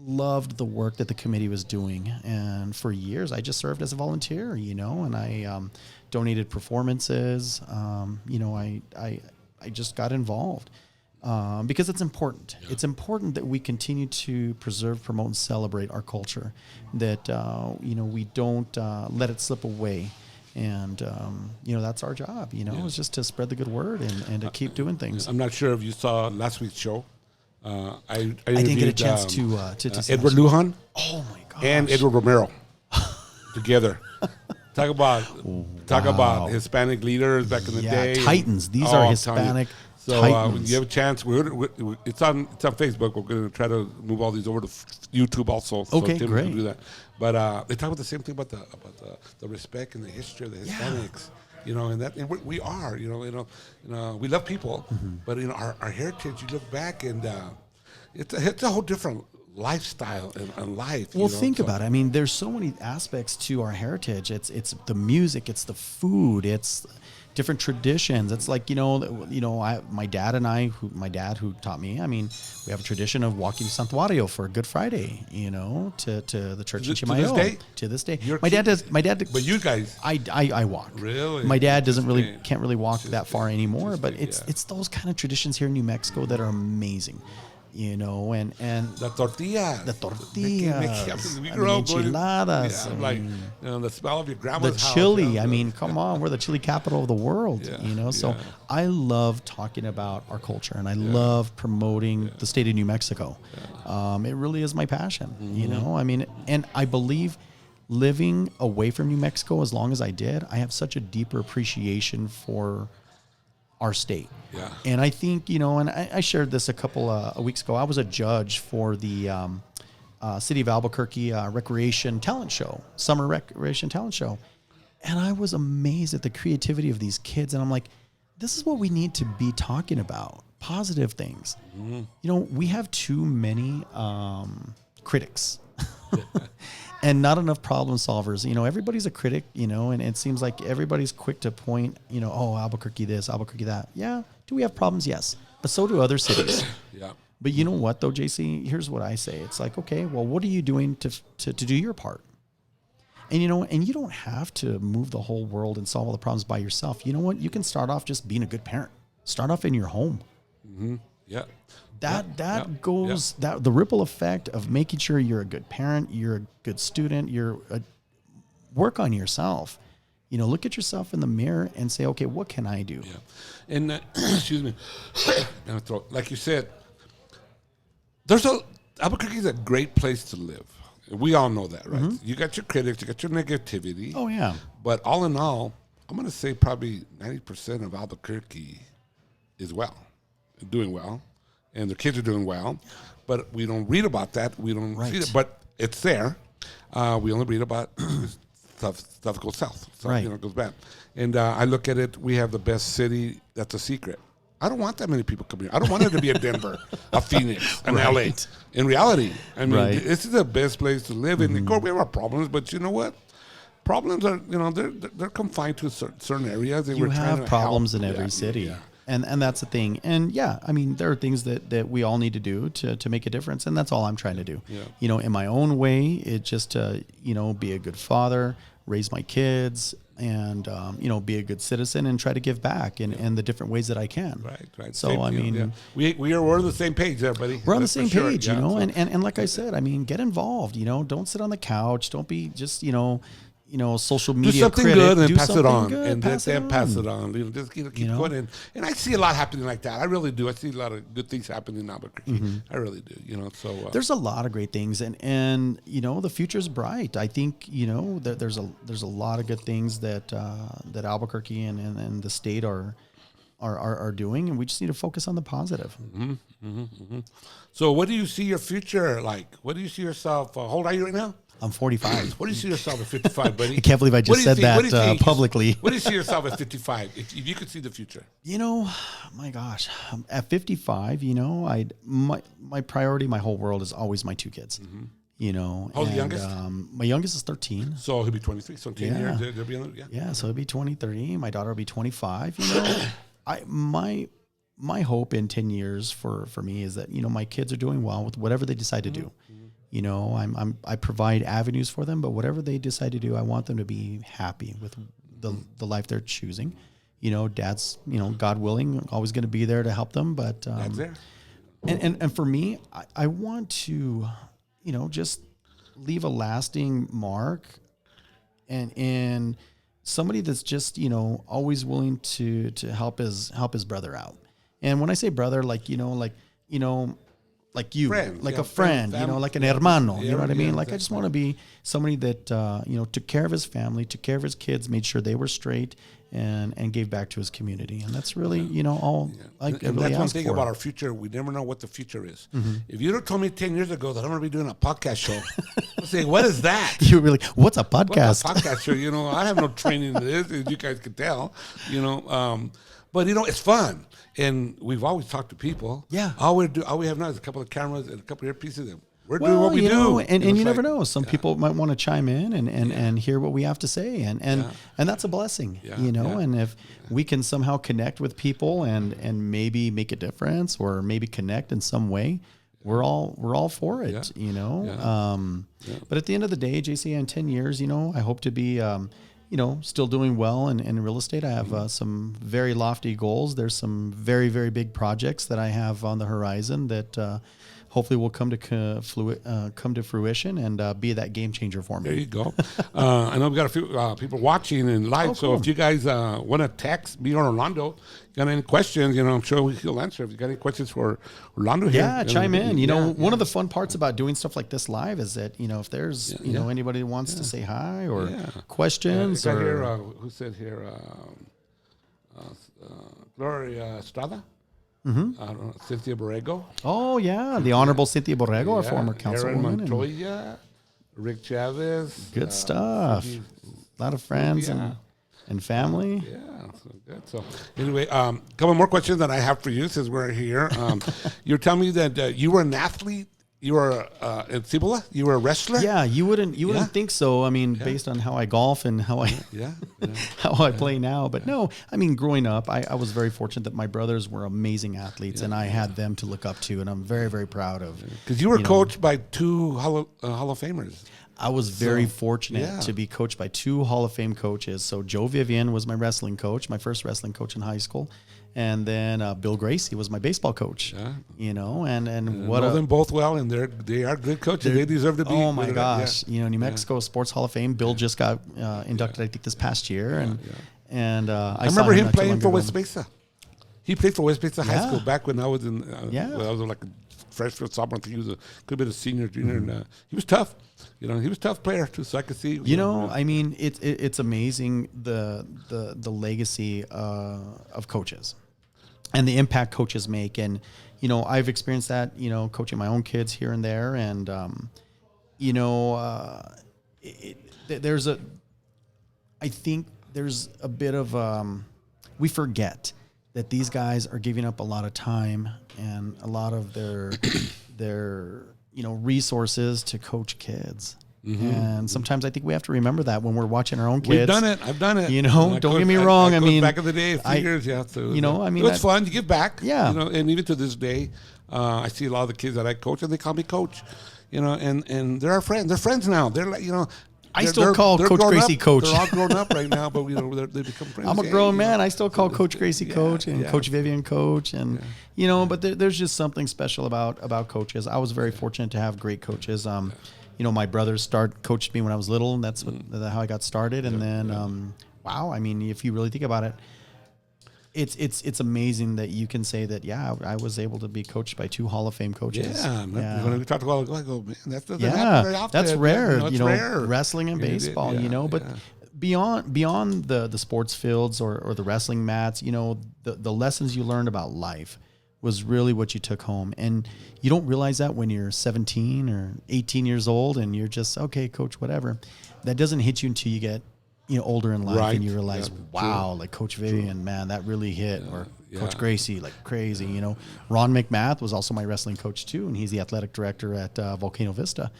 Speaker 2: loved the work that the committee was doing. And for years, I just served as a volunteer, and I donated performances. I just got involved. Because it's important. Yeah. It's important that we continue to preserve, promote, and celebrate our culture. That we don't let it slip away, and that's our job. Is just to spread the good word and to keep doing things.
Speaker 1: I'm not sure if you saw last week's show. I
Speaker 2: didn't get a chance to
Speaker 1: Edward Lujan.
Speaker 2: Oh my gosh.
Speaker 1: And Edward Romero together. Talk about Hispanic leaders back in the day.
Speaker 2: Titans. These are Hispanic.
Speaker 1: So when you have a chance, it's on Facebook. We're going to try to move all these over to YouTube also.
Speaker 2: Okay,
Speaker 1: Tim
Speaker 2: great.
Speaker 1: can do that. But they talk about the same thing about the respect and the history of the Hispanics. And we are. We love people, but our heritage. You look back and it's a whole different lifestyle and life.
Speaker 2: Well, think about it. I mean, there's so many aspects to our heritage. It's the music, it's the food, it's different traditions. It's like, my dad who taught me, I mean, we have a tradition of walking to Santuario for Good Friday, to the church in Chimayo. To this day. My dad,
Speaker 1: but you guys,
Speaker 2: I walk.
Speaker 1: Really?
Speaker 2: My dad can't really walk that far anymore, but it's those kind of traditions here in New Mexico that are amazing. And
Speaker 1: the tortillas, we grew up
Speaker 2: enchiladas,
Speaker 1: the smell of your grandma's
Speaker 2: house. The chili. I mean, come on, we're the chili capital of the world. So I love talking about our culture, and I love promoting the state of New Mexico. It really is my passion. I mean, and I believe living away from New Mexico as long as I did, I have such a deeper appreciation for our state.
Speaker 1: Yeah.
Speaker 2: And I think, and I shared this a couple of weeks ago. I was a judge for the City of Albuquerque Recreation Talent Show, Summer Recreation Talent Show. And I was amazed at the creativity of these kids. And I'm like, this is what we need to be talking about, positive things. We have too many critics. And not enough problem solvers. Everybody's a critic, and it seems like everybody's quick to point, Albuquerque this, Albuquerque that. Yeah. Do we have problems? Yes. But so do other cities.
Speaker 1: Yeah.
Speaker 2: But you know what, though, JC? Here's what I say. It's like, okay, well, what are you doing to do your part? And, and you don't have to move the whole world and solve all the problems by yourself. You know what? You can start off just being a good parent. Start off in your home.
Speaker 1: Mm-hmm. Yeah.
Speaker 2: The ripple effect of making sure you're a good parent, you're a good student, work on yourself. Look at yourself in the mirror and say, okay, what can I do?
Speaker 1: Yeah. And excuse me, like you said, Albuquerque is a great place to live. We all know that, right? You got your critics, you got your negativity.
Speaker 2: Oh yeah.
Speaker 1: But all in all, I'm going to say probably 90% of Albuquerque is doing well. And their kids are doing well, but we don't read about that. We don't see it, but it's there. We only read about stuff goes south, it goes bad. And I look at it. We have the best city. That's a secret. I don't want that many people coming here. I don't want it to be a Denver, a Phoenix, an LA. In reality, I mean, this is the best place to live. And of course, we have our problems, but you know what? Problems are, they're confined to certain areas.
Speaker 2: You have problems in every city. Yeah. And that's the thing. And I mean, there are things that we all need to do to make a difference. And that's all I'm trying to do. Yeah. In my own way, it's just to, be a good father, raise my kids, and, be a good citizen and try to give back in the different ways that I can.
Speaker 1: Right.
Speaker 2: So, I mean,
Speaker 1: we're on the same page there, buddy.
Speaker 2: We're on the same page, and like I said, I mean, get involved, don't sit on the couch. Don't be just, social media.
Speaker 1: Do something
Speaker 2: critic.
Speaker 1: good and
Speaker 2: do
Speaker 1: pass it on,
Speaker 2: good,
Speaker 1: and
Speaker 2: pass it on.
Speaker 1: Just keep going. And I see a lot happening like that. I really do. I see a lot of good things happening in Albuquerque. I really do. So
Speaker 2: there's a lot of great things, and the future's bright. I think there's a lot of good things that Albuquerque and the state are are doing, and we just need to focus on the positive.
Speaker 1: So what do you see your future like? What do you see yourself? How old are you right now?
Speaker 2: I'm 45.
Speaker 1: What do you see yourself at 55, buddy?
Speaker 2: I can't believe I just said that publicly.
Speaker 1: What do you see yourself at 55? If you could see the future.
Speaker 2: My gosh, at 55, my priority, my whole world is always my two kids.
Speaker 1: How's the youngest?
Speaker 2: My youngest is 13.
Speaker 1: So he'll be 23. So in 10 years, they'll be
Speaker 2: so he'll be 23. My daughter will be 25. My hope in 10 years for me is that, my kids are doing well with whatever they decide to do. I provide avenues for them, but whatever they decide to do, I want them to be happy with the life they're choosing. Dad's, God willing, always going to be there to help them. But,
Speaker 1: Dad's there.
Speaker 2: And for me, I want to, just leave a lasting mark and somebody that's just, always willing to help his brother out. And when I say brother, like you,
Speaker 1: Friend,
Speaker 2: like a friend, like an hermano, you know what I mean? Like, I just want to be somebody that, took care of his family, took care of his kids, made sure they were straight and gave back to his community. And that's really, all I really
Speaker 1: that's one
Speaker 2: ask
Speaker 1: thing
Speaker 2: for.
Speaker 1: about our future. We never know what the future is. If you'd have told me 10 years ago that I'm going to be doing a podcast show, I'd say, what is that?
Speaker 2: You were like, what's a podcast?
Speaker 1: What's a podcast show? I have no training in this, as you guys can tell, but it's fun. And we've always talked to people.
Speaker 2: Yeah.
Speaker 1: All we have now is a couple of cameras and a couple of earpieces. And we're doing what we do.
Speaker 2: And you never know. Some people might want to chime in and hear what we have to say. And that's a blessing, And if we can somehow connect with people and maybe make a difference or maybe connect in some way, we're all for it, But at the end of the day, JC, in 10 years, I hope to be still doing well in real estate. I have some very lofty goals. There's some very, very big projects that I have on the horizon that hopefully will come to fruition and be that game changer for me.
Speaker 1: There you go. I know we've got a few people watching and live.
Speaker 2: Oh,
Speaker 1: so
Speaker 2: cool.
Speaker 1: if you guys want to text me or Orlando, got any questions, I'm sure he'll answer. If you got any questions for Orlando here.
Speaker 2: Yeah, chime in. One of the fun parts about doing stuff like this live is that, if there's, anybody who wants to say hi or questions.
Speaker 1: Or here, who said here, Gloria Estrada? I don't know, Cynthia Borrego.
Speaker 2: Oh, yeah. The Honorable Cynthia Borrego, our former councilwoman.
Speaker 1: Aaron Montoya, Rick Chavez.
Speaker 2: Good stuff. A lot of friends and family.
Speaker 1: Yeah, so good. So anyway, a couple more questions that I have for you since we're here. You're telling me that you were an athlete. You were at Cibola? You were a wrestler?
Speaker 2: Yeah, you wouldn't think so. I mean, based on how I golf and how I how I play now. But no, I mean, growing up, I was very fortunate that my brothers were amazing athletes, and I had them to look up to, and I'm very, very proud of.
Speaker 1: Because you were coached by two Hall of Famers.
Speaker 2: I was very fortunate to be coached by two Hall of Fame coaches. So Joe Vivian was my wrestling coach, my first wrestling coach in high school. And then Bill Gracie was my baseball coach, and what
Speaker 1: know them both well, and they are good coaches. They deserve to be.
Speaker 2: Oh my gosh, New Mexico Sports Hall of Fame. Bill just got inducted, I think, this past year, and I
Speaker 1: remember him playing for West Mesa. He played for West Mesa High School back when I was in. When I was like a freshman, sophomore. I think he was could have been a senior, junior, and he was tough. He was a tough player too. So I could see.
Speaker 2: I mean, it's amazing the legacy of coaches. And the impact coaches make. And, I've experienced that, coaching my own kids here and there. And, I think there's a bit of, we forget that these guys are giving up a lot of time and a lot of their resources to coach kids. And sometimes I think we have to remember that when we're watching our own kids.
Speaker 1: We've done it. I've done it.
Speaker 2: Don't get me wrong. I mean,
Speaker 1: back in the day, a few years, So,
Speaker 2: I mean,
Speaker 1: it's fun. You give back.
Speaker 2: Yeah.
Speaker 1: And even to this day, I see a lot of the kids that I coach, and they call me coach. And they're our friends. They're friends now. They're like,
Speaker 2: I still call Coach Gracie coach.
Speaker 1: They're all grown up right now, but they become friends.
Speaker 2: I'm a grown man. I still call Coach Gracie coach and Coach Vivian coach, and but there's just something special about coaches. I was very fortunate to have great coaches. My brothers coached me when I was little, and that's how I got started. And then, wow, I mean, if you really think about it, it's amazing that you can say that. Yeah, I was able to be coached by two Hall of Fame coaches.
Speaker 1: When we talked a while ago, I go, man, that doesn't happen very often.
Speaker 2: That's rare.
Speaker 1: It's rare.
Speaker 2: Wrestling and baseball. But beyond the sports fields or the wrestling mats, the lessons you learned about life was really what you took home. And you don't realize that when you're 17 or 18 years old and you're just, okay, coach, whatever. That doesn't hit you until you get, older in life,
Speaker 1: Right.
Speaker 2: and you realize, wow,
Speaker 1: True.
Speaker 2: like Coach Vivian, man, that really hit. Or
Speaker 1: Yeah.
Speaker 2: Coach Gracie, like crazy, Ron McMath was also my wrestling coach too. And he's the athletic director at Volcano Vista.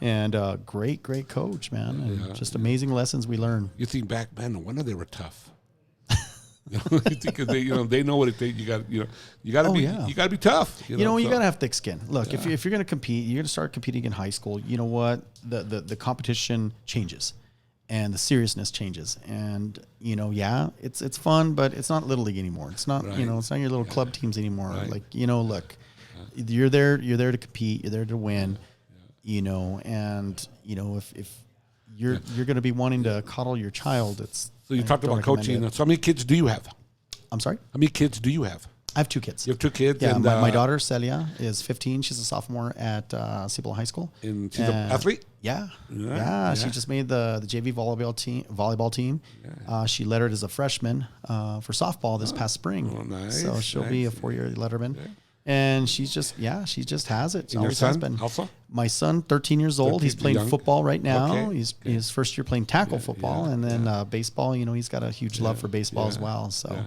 Speaker 2: And great coach, man. And just amazing lessons we learn.
Speaker 1: You think back, man, no wonder they were tough. Because they know what it takes. You got to be tough.
Speaker 2: You got to have thick skin. Look, if you're going to compete, you're going to start competing in high school. You know what? The competition changes, and the seriousness changes. And it's fun, but it's not little league anymore. It's not
Speaker 1: Right.
Speaker 2: it's not your little club teams anymore.
Speaker 1: Right.
Speaker 2: Like look, you're there to compete. You're there to win. And if you're going to be wanting to coddle your child, it's.
Speaker 1: So you talked about coaching. So how many kids do you have?
Speaker 2: I'm sorry?
Speaker 1: How many kids do you have?
Speaker 2: I have 2 kids.
Speaker 1: You have 2 kids?
Speaker 2: Yeah,
Speaker 1: and,
Speaker 2: my daughter, Celia, is 15. She's a sophomore at Cibola High School.
Speaker 1: And she's an athlete?
Speaker 2: Yeah.
Speaker 1: Yeah.
Speaker 2: She just made the JV volleyball team.
Speaker 1: Yeah.
Speaker 2: She lettered as a freshman for softball this past spring.
Speaker 1: Oh, nice.
Speaker 2: So she'll be a 4-year letterman.
Speaker 1: Yeah.
Speaker 2: And she just has it. She
Speaker 1: And your
Speaker 2: always has
Speaker 1: son
Speaker 2: been.
Speaker 1: also?
Speaker 2: My son, 13 years old. He's playing
Speaker 1: young.
Speaker 2: football right now.
Speaker 1: Okay.
Speaker 2: He's his first year playing tackle football, and then baseball. He's got a huge love for baseball as well. So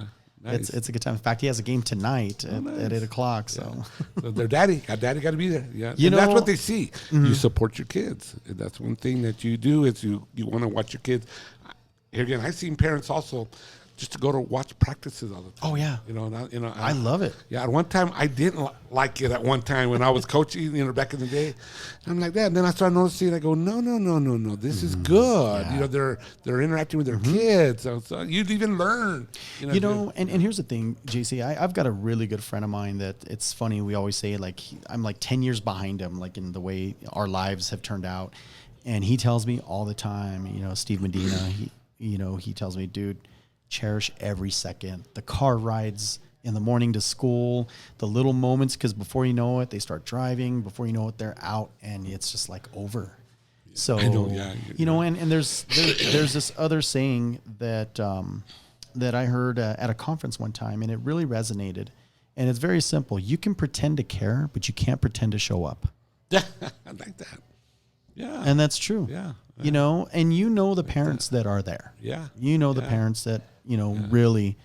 Speaker 1: Nice.
Speaker 2: it's a good time. In fact, he has a game tonight at 8:00. So
Speaker 1: So their daddy got to be there. Yeah,
Speaker 2: You
Speaker 1: and that's
Speaker 2: know-
Speaker 1: what they see. You support your kids. And that's one thing that you do is you want to watch your kids. Here again, I've seen parents also just to go to watch practices all the time.
Speaker 2: Oh, yeah. I love it.
Speaker 1: Yeah, at one time I didn't like it. At one time when I was coaching, back in the day, I'm like that. And then I started noticing. I go, no, this is good.
Speaker 2: Yeah.
Speaker 1: They're interacting with their kids. So you'd even learn.
Speaker 2: And here's the thing, JC. I've got a really good friend of mine that it's funny. We always say I'm like 10 years behind him, like in the way our lives have turned out. And he tells me all the time, Steve Medina. He tells me, dude, cherish every second. The car rides in the morning to school, the little moments, because before you know it, they start driving. Before you know it, they're out, and it's just like over. So
Speaker 1: I know,
Speaker 2: and there's this other saying that I heard at a conference one time, and it really resonated. And it's very simple. You can pretend to care, but you can't pretend to show up.
Speaker 1: I like that. Yeah,
Speaker 2: And that's true.
Speaker 1: Yeah.
Speaker 2: And the parents that are there.
Speaker 1: Yeah.
Speaker 2: The parents that, really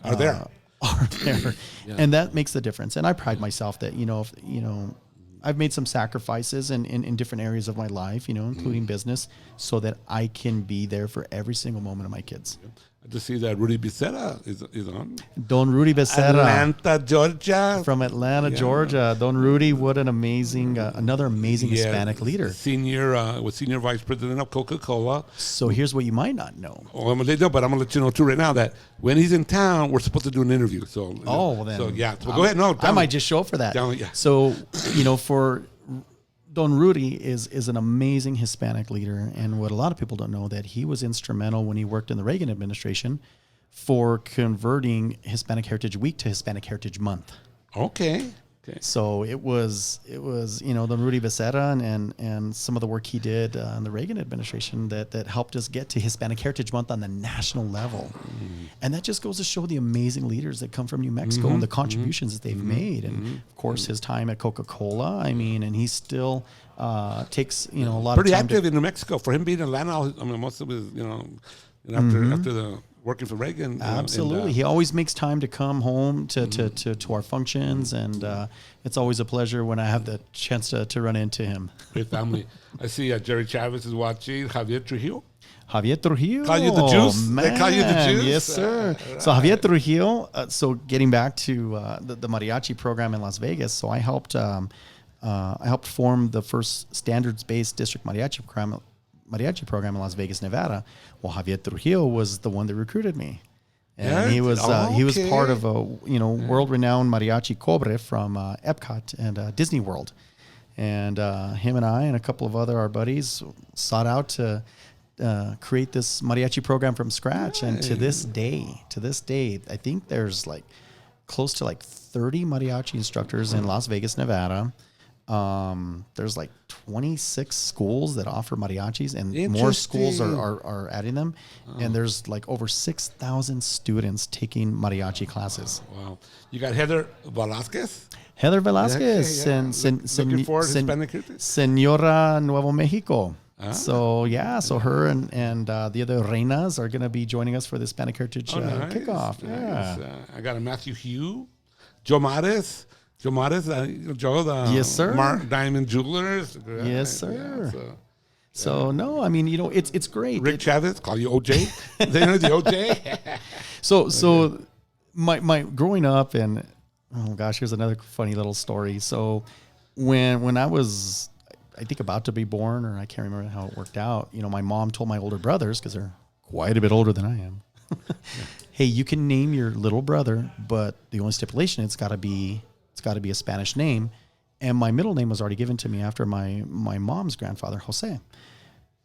Speaker 1: Are there.
Speaker 2: Are there. And that makes the difference. And I pride myself that, if, I've made some sacrifices in different areas of my life, including business, so that I can be there for every single moment of my kids.
Speaker 1: I just see that Rudy Becerra is on.
Speaker 2: Don Rudy Becerra.
Speaker 1: Atlanta, Georgia.
Speaker 2: From Atlanta, Georgia. Don Rudy, what an amazing, another amazing Hispanic leader.
Speaker 1: Senior vice president of Coca-Cola.
Speaker 2: So here's what you might not know.
Speaker 1: Oh, I'm gonna let you know too right now that when he's in town, we're supposed to do an interview. So
Speaker 2: Then.
Speaker 1: So yeah. So go ahead. No,
Speaker 2: I might just show up for that.
Speaker 1: Yeah.
Speaker 2: So, for Don Rudy is an amazing Hispanic leader, and what a lot of people don't know that he was instrumental when he worked in the Reagan administration for converting Hispanic Heritage Week to Hispanic Heritage Month.
Speaker 1: Okay.
Speaker 2: So it was Don Rudy Becerra and some of the work he did in the Reagan administration that helped us get to Hispanic Heritage Month on the national level. And that just goes to show the amazing leaders that come from New Mexico and the contributions that they've made. And of course, his time at Coca-Cola, and he still takes, a lot
Speaker 1: Pretty
Speaker 2: of time
Speaker 1: active in New Mexico. For him being in Atlanta, most of his, after the working for Reagan.
Speaker 2: Absolutely. He always makes time to come home to our functions, and it's always a pleasure when I have the chance to run into him.
Speaker 1: Great family. I see Jerry Chavez is watching. Javier Trujillo.
Speaker 2: Javier Trujillo.
Speaker 1: Call you the juice?
Speaker 2: Man.
Speaker 1: They call you the juice?
Speaker 2: Yes, sir.
Speaker 1: Right.
Speaker 2: So Javier Trujillo, so getting back to the mariachi program in Las Vegas, so I helped form the first standards-based district mariachi program in Las Vegas, Nevada. Well, Javier Trujillo was the one that recruited me. And he was part of a world-renowned mariachi cobre from Epcot and Disney World. And him and I and a couple of our buddies sought out to create this mariachi program from scratch. And to this day, I think there's close to 30 mariachi instructors in Las Vegas, Nevada. There's like 26 schools that offer mariachis, and more schools are adding them. And there's like over 6,000 students taking mariachi classes.
Speaker 1: Wow. You got Heather Velasquez?
Speaker 2: Heather Velasquez
Speaker 1: Yeah.
Speaker 2: and
Speaker 1: Looking forward to Hispanic Heritage?
Speaker 2: Senora Nuevo Mexico. So her and the other reinas are going to be joining us for the Hispanic Heritage kickoff.
Speaker 1: Nice. Yeah. I got a Matthew Hugh, Joe Mares. Joe Mares, Joe, the
Speaker 2: Yes, sir.
Speaker 1: Mark Diamond Jewelers.
Speaker 2: Yes, sir.
Speaker 1: Yeah,
Speaker 2: So no, I mean, it's great.
Speaker 1: Rick Chavez, call you OJ. They know the OJ.
Speaker 2: So my growing up, and oh gosh, here's another funny little story. So when I was, I think, about to be born, or I can't remember how it worked out, my mom told my older brothers, because they're quite a bit older than I am, hey, you can name your little brother, but the only stipulation, it's got to be a Spanish name. And my middle name was already given to me after my mom's grandfather, Jose.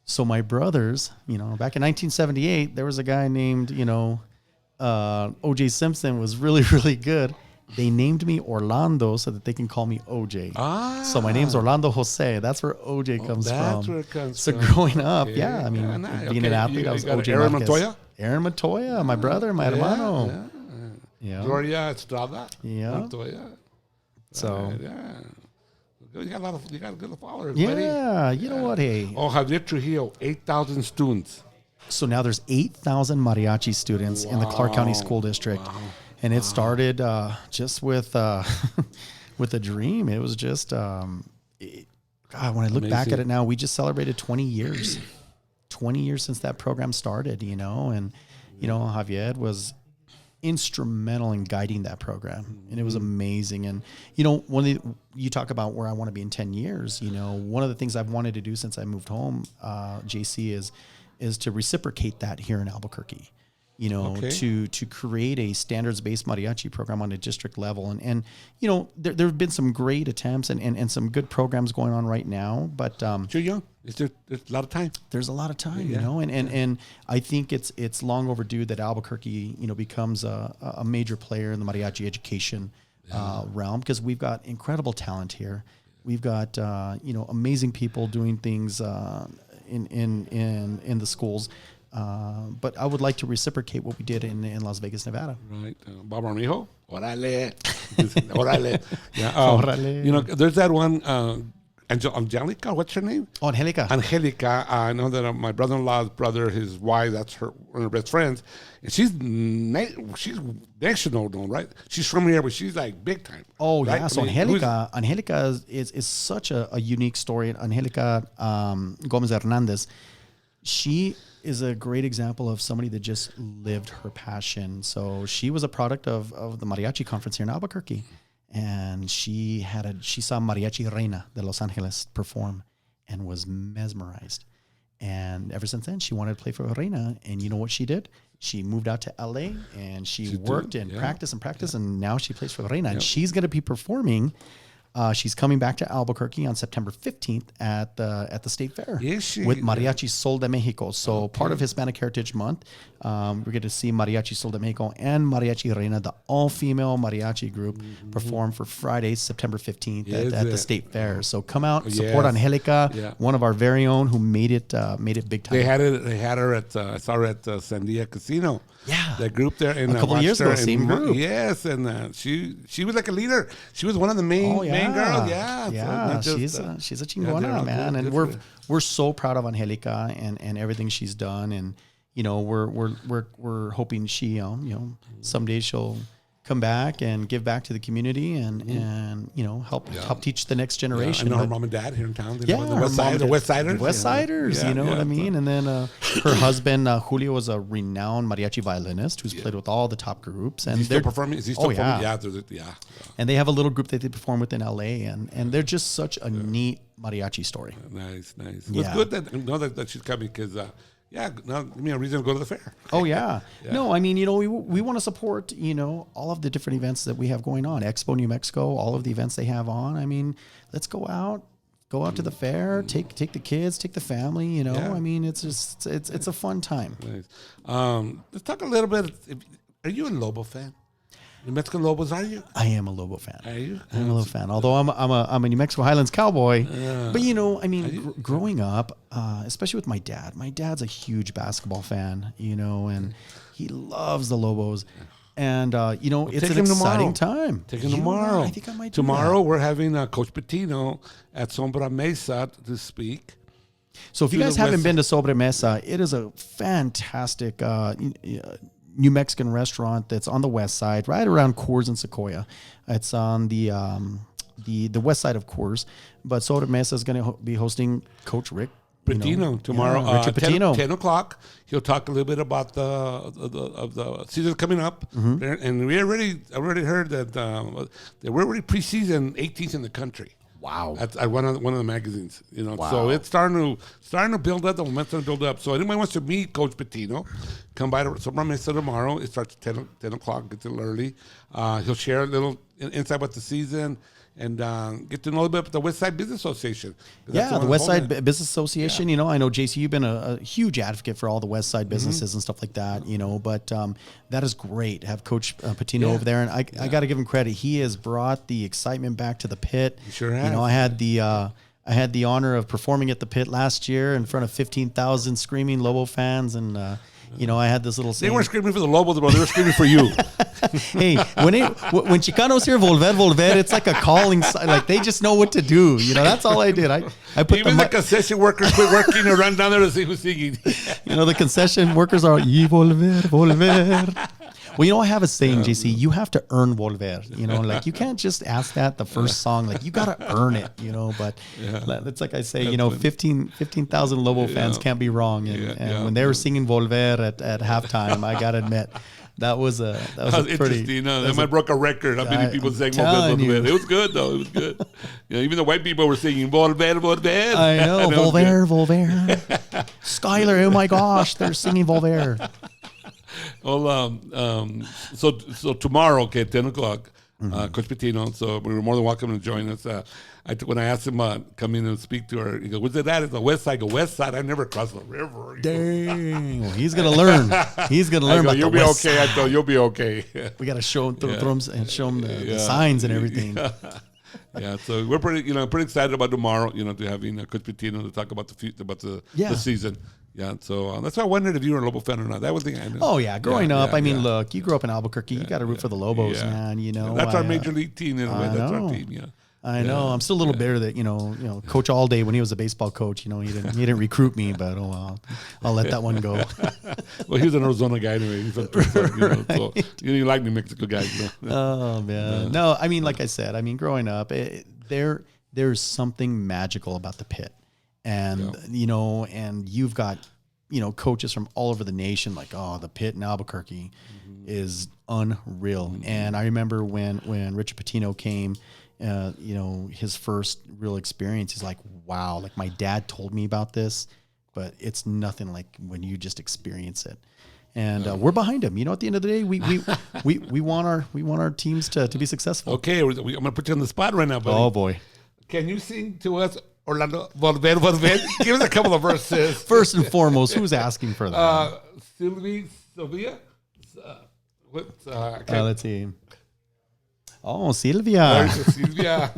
Speaker 2: So my brothers, back in 1978, there was a guy named, O.J. Simpson was really, really good. They named me Orlando so that they can call me OJ. So my name's Orlando Jose. That's where OJ comes from.
Speaker 1: That's where it comes from.
Speaker 2: So growing up, being an athlete, I was OJ
Speaker 1: Aaron
Speaker 2: Marquez.
Speaker 1: Montoya?
Speaker 2: Aaron Montoya, my brother, my hermano. Yeah.
Speaker 1: Gloria Estrada.
Speaker 2: Yeah.
Speaker 1: Montoya.
Speaker 2: So
Speaker 1: you got good followers.
Speaker 2: yeah,
Speaker 1: buddy.
Speaker 2: you know what? Hey,
Speaker 1: Javier Trujillo, 8,000 students.
Speaker 2: so now there's 8,000 mariachi students in the Clark County School District, and it started just with with a dream. It was just God. When I look back at it now, we just celebrated 20 years. 20 years since that program started, and Javier was instrumental in guiding that program, and it was amazing. And you talk about where I want to be in 10 years. One of the things I've wanted to do since I moved home, JC, is to reciprocate that here in Albuquerque. To create a standards-based mariachi program on a district level. And there have been some great attempts and some good programs going on right now, but
Speaker 1: You're young. There's a lot of time.
Speaker 2: There's a lot of time, and I think it's long overdue that Albuquerque, becomes a major player in the mariachi education realm, because we've got incredible talent here. We've got amazing people doing things in the schools. But I would like to reciprocate what we did in Las Vegas, Nevada.
Speaker 1: Right. Bob Armijo, orale. Orale. Yeah.
Speaker 2: Orale.
Speaker 1: There's that one, Angelica, what's her name?
Speaker 2: Oh, Angelica.
Speaker 1: Angelica. I know that my brother-in-law's brother, his wife, that's one of her best friends. And she's national known, right? She's from here, but she's like big time.
Speaker 2: Oh,
Speaker 1: right?
Speaker 2: yeah. So Angelica is such a unique story. Angelica Gomez Hernandez, she is a great example of somebody that just lived her passion. So she was a product of the mariachi conference here in Albuquerque, and she saw Mariachi Reina de Los Angeles perform and was mesmerized. And ever since then, she wanted to play for Reina. And you know what she did? She moved out to LA and she worked and practiced, and now she plays for Reina. And she's going to be performing. She's coming back to Albuquerque on September 15th at the State Fair with Mariachi Sol de Mexico. So part of Hispanic Heritage Month, we're going to see Mariachi Sol de Mexico and Mariachi Reina, the all-female mariachi group, perform for Friday, September 15th at the State Fair. So come out, support Angelica, one of our very own who made it big time.
Speaker 1: They had her at I saw her at Sandia Casino.
Speaker 2: Yeah,
Speaker 1: that group there. And
Speaker 2: a couple of years ago, same group.
Speaker 1: Yes, and she was like a leader. She was one of the main girls.
Speaker 2: Yeah,
Speaker 1: so
Speaker 2: she's a chingona, man, and we're so proud of Angelica and everything she's done, and we're hoping she someday she'll come back and give back to the community and help teach the next generation.
Speaker 1: I know her mom and dad here in town.
Speaker 2: The
Speaker 1: West Siders.
Speaker 2: West Siders, you know what I mean? And then her husband, Julio, was a renowned mariachi violinist who's played with all the top groups. And
Speaker 1: is he still performing? Is he still performing?
Speaker 2: Yeah. And they have a little group that they perform with in LA, and they're just such a neat mariachi story.
Speaker 1: Nice. It's good that she's coming, because now give me a reason to go to the fair.
Speaker 2: Oh, yeah. No, I mean, we want to support, all of the different events that we have going on. Expo New Mexico, all of the events they have on. I mean, let's go out to the fair, take the kids, take the family, I mean, it's just, it's a fun time.
Speaker 1: Nice. Let's talk a little bit. Are you a Lobo fan? New Mexico Lobos, are you?
Speaker 2: I am a Lobo fan.
Speaker 1: Are you?
Speaker 2: I'm a Lobo fan. Although I'm a New Mexico Highlands cowboy. But growing up, especially with my dad. My dad's a huge basketball fan, and he loves the Lobos. And it's an exciting time.
Speaker 1: Take him tomorrow.
Speaker 2: I think I might do
Speaker 1: tomorrow.
Speaker 2: that.
Speaker 1: We're having Coach Patino at Sombra Mesa to speak.
Speaker 2: So if you guys haven't been to Sobre Mesa, it is a fantastic New Mexican restaurant that's on the west side, right around Coors and Sequoia. It's on the west side of Coors, but Sobre Mesa is going to be hosting Coach Rick
Speaker 1: Patino tomorrow.
Speaker 2: Richard Patino.
Speaker 1: 10 o'clock. He'll talk a little bit about the season coming up, and I already heard that we're already preseason 18th in the country.
Speaker 2: Wow!
Speaker 1: At one of the magazines,
Speaker 2: Wow.
Speaker 1: So it's starting to build up. The momentum to build up. So anybody wants to meet Coach Patino, come by to Sombra Mesa tomorrow. It starts at 10 o'clock. Gets a little early. He'll share a little insight about the season and get to know a little bit about the West Side Business Association.
Speaker 2: Yeah, the West Side Business Association. Yeah. I know, JC, you've been a huge advocate for all the West Side businesses and stuff like that. But that is great to have Coach Patino over there, and I got to give him credit. He has brought the excitement back to the pit.
Speaker 1: He sure has.
Speaker 2: I had the honor of performing at the pit last year in front of 15,000 screaming Lobo fans, and I had this little.
Speaker 1: They weren't screaming for the Lobos, bro. They were screaming for you.
Speaker 2: Hey, when Chicanos hear volver, it's like a calling sign. Like they just know what to do. That's all I did. I put
Speaker 1: even the concession workers quit working and run down there to see who's singing.
Speaker 2: The concession workers are volver. Well, I have a saying, JC. You have to earn volver. Like you can't just ask that the first song. Like you got to earn it. But it's like I say. 15,000 Lobo fans can't be wrong. And when they were singing volver at halftime, I got to admit. That was a pretty
Speaker 1: interesting. That might broke a record. How many people sang volver? It was good though. It was good. Even the white people were singing volver.
Speaker 2: I know volver. Skylar, oh my gosh, they're singing volver.
Speaker 1: Well, so tomorrow, 10 o'clock, Coach Patino. So we were more than welcome to join us. When I asked him come in and speak to her, he goes, "What's it at? It's the West Side." I go, "West Side? I've never crossed the river."
Speaker 2: Dang, well, he's gonna learn. He's gonna learn.
Speaker 1: You'll be okay. I thought you'll be okay.
Speaker 2: We got to show him and show him the signs and everything.
Speaker 1: Yeah, so we're pretty excited about tomorrow. To having Coach Patino to talk about the season. Yeah, so that's why I wondered if you were a Lobo fan or not. That was the thing I knew.
Speaker 2: Oh yeah, growing up, look, you grew up in Albuquerque. You got to root for the Lobos, man.
Speaker 1: That's our major league team in a way. That's our team. Yeah.
Speaker 2: I know. I'm still a little bitter that Coach Allday, when he was a baseball coach, he didn't recruit me, but oh well, I'll let that one go.
Speaker 1: Well, he was an Arizona guy anyway. He's from Tucson, so you like New Mexico guys.
Speaker 2: Oh man, no. Like I said, growing up, there's something magical about the pit, and and you've got coaches from all over the nation, like the pit in Albuquerque is unreal. And I remember when Richard Patino came. His first real experience, he's like, wow, like my dad told me about this, but it's nothing like when you just experience it. And we're behind him. At the end of the day, we want our teams to be successful.
Speaker 1: Okay, I'm gonna put you on the spot right now, buddy.
Speaker 2: Oh boy,
Speaker 1: can you sing to us, Orlando? Volver? Give us a couple of verses.
Speaker 2: First and foremost, who's asking for that?
Speaker 1: Sylvia.
Speaker 2: Let's see. Oh, Silvia.
Speaker 1: Silvia.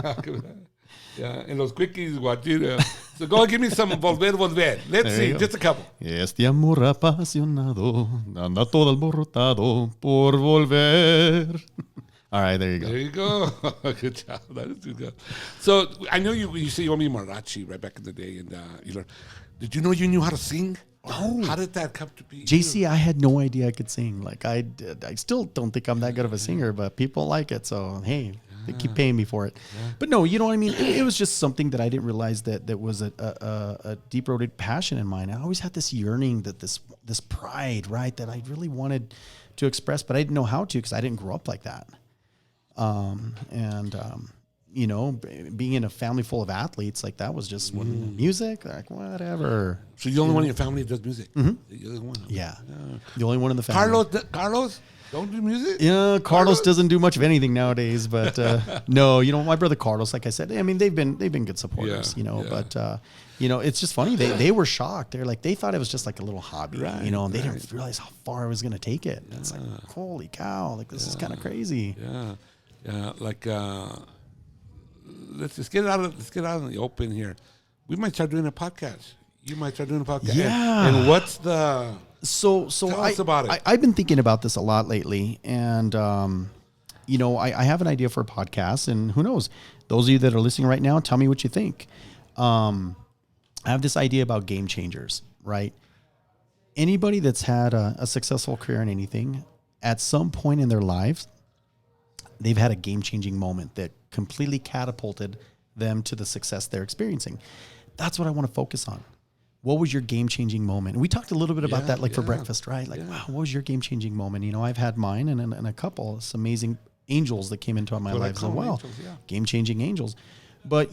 Speaker 1: Yeah, and los quickies, Guajira. So go and give me some volver. Let's see, just a couple.
Speaker 2: Este amor apasionado anda todo alborotado por volver. All right, there you go.
Speaker 1: There you go. Good job. That is good. So I know you say you want me Mariachi right back in the day, and you learned. Did you know you knew how to sing?
Speaker 2: Oh,
Speaker 1: how did that come to be?
Speaker 2: JC, I had no idea I could sing. Like I still don't think I'm that good of a singer, but people like it. So hey, they keep paying me for it. Yeah. But no, you know what I mean. It was just something that I didn't realize that was a deep-rooted passion in mine. I always had this yearning, this pride, right, that I really wanted to express, but I didn't know how to because I didn't grow up like that. being in a family full of athletes, like that was just music, like whatever.
Speaker 1: So you're the only one in your family that does music? You're the one.
Speaker 2: Yeah. The only one in the family.
Speaker 1: Carlos don't do music?
Speaker 2: Yeah, Carlos doesn't do much of anything nowadays, but no, my brother Carlos, like I said, I mean, they've been good supporters, but it's just funny. They were shocked. They're like, they thought it was just like a little hobby, and they didn't realize how far I was going to take it. And it's like, holy cow, like this is kind of crazy.
Speaker 1: Yeah. Like, let's get it out in the open here. We might start doing a podcast. You might start doing a podcast.
Speaker 2: Yeah.
Speaker 1: And what's the...
Speaker 2: So
Speaker 1: tell us about it.
Speaker 2: I've been thinking about this a lot lately, and I have an idea for a podcast, and who knows? Those of you that are listening right now, tell me what you think. I have this idea about game changers, right? Anybody that's had a successful career in anything, at some point in their lives, they've had a game-changing moment that completely catapulted them to the success they're experiencing. That's what I want to focus on. What was your game-changing moment? And we talked a little bit about that, for breakfast, right? Like, wow, what was your game-changing moment? I've had mine and a couple, some amazing angels that came into my life as well. Angels, game-changing angels. But,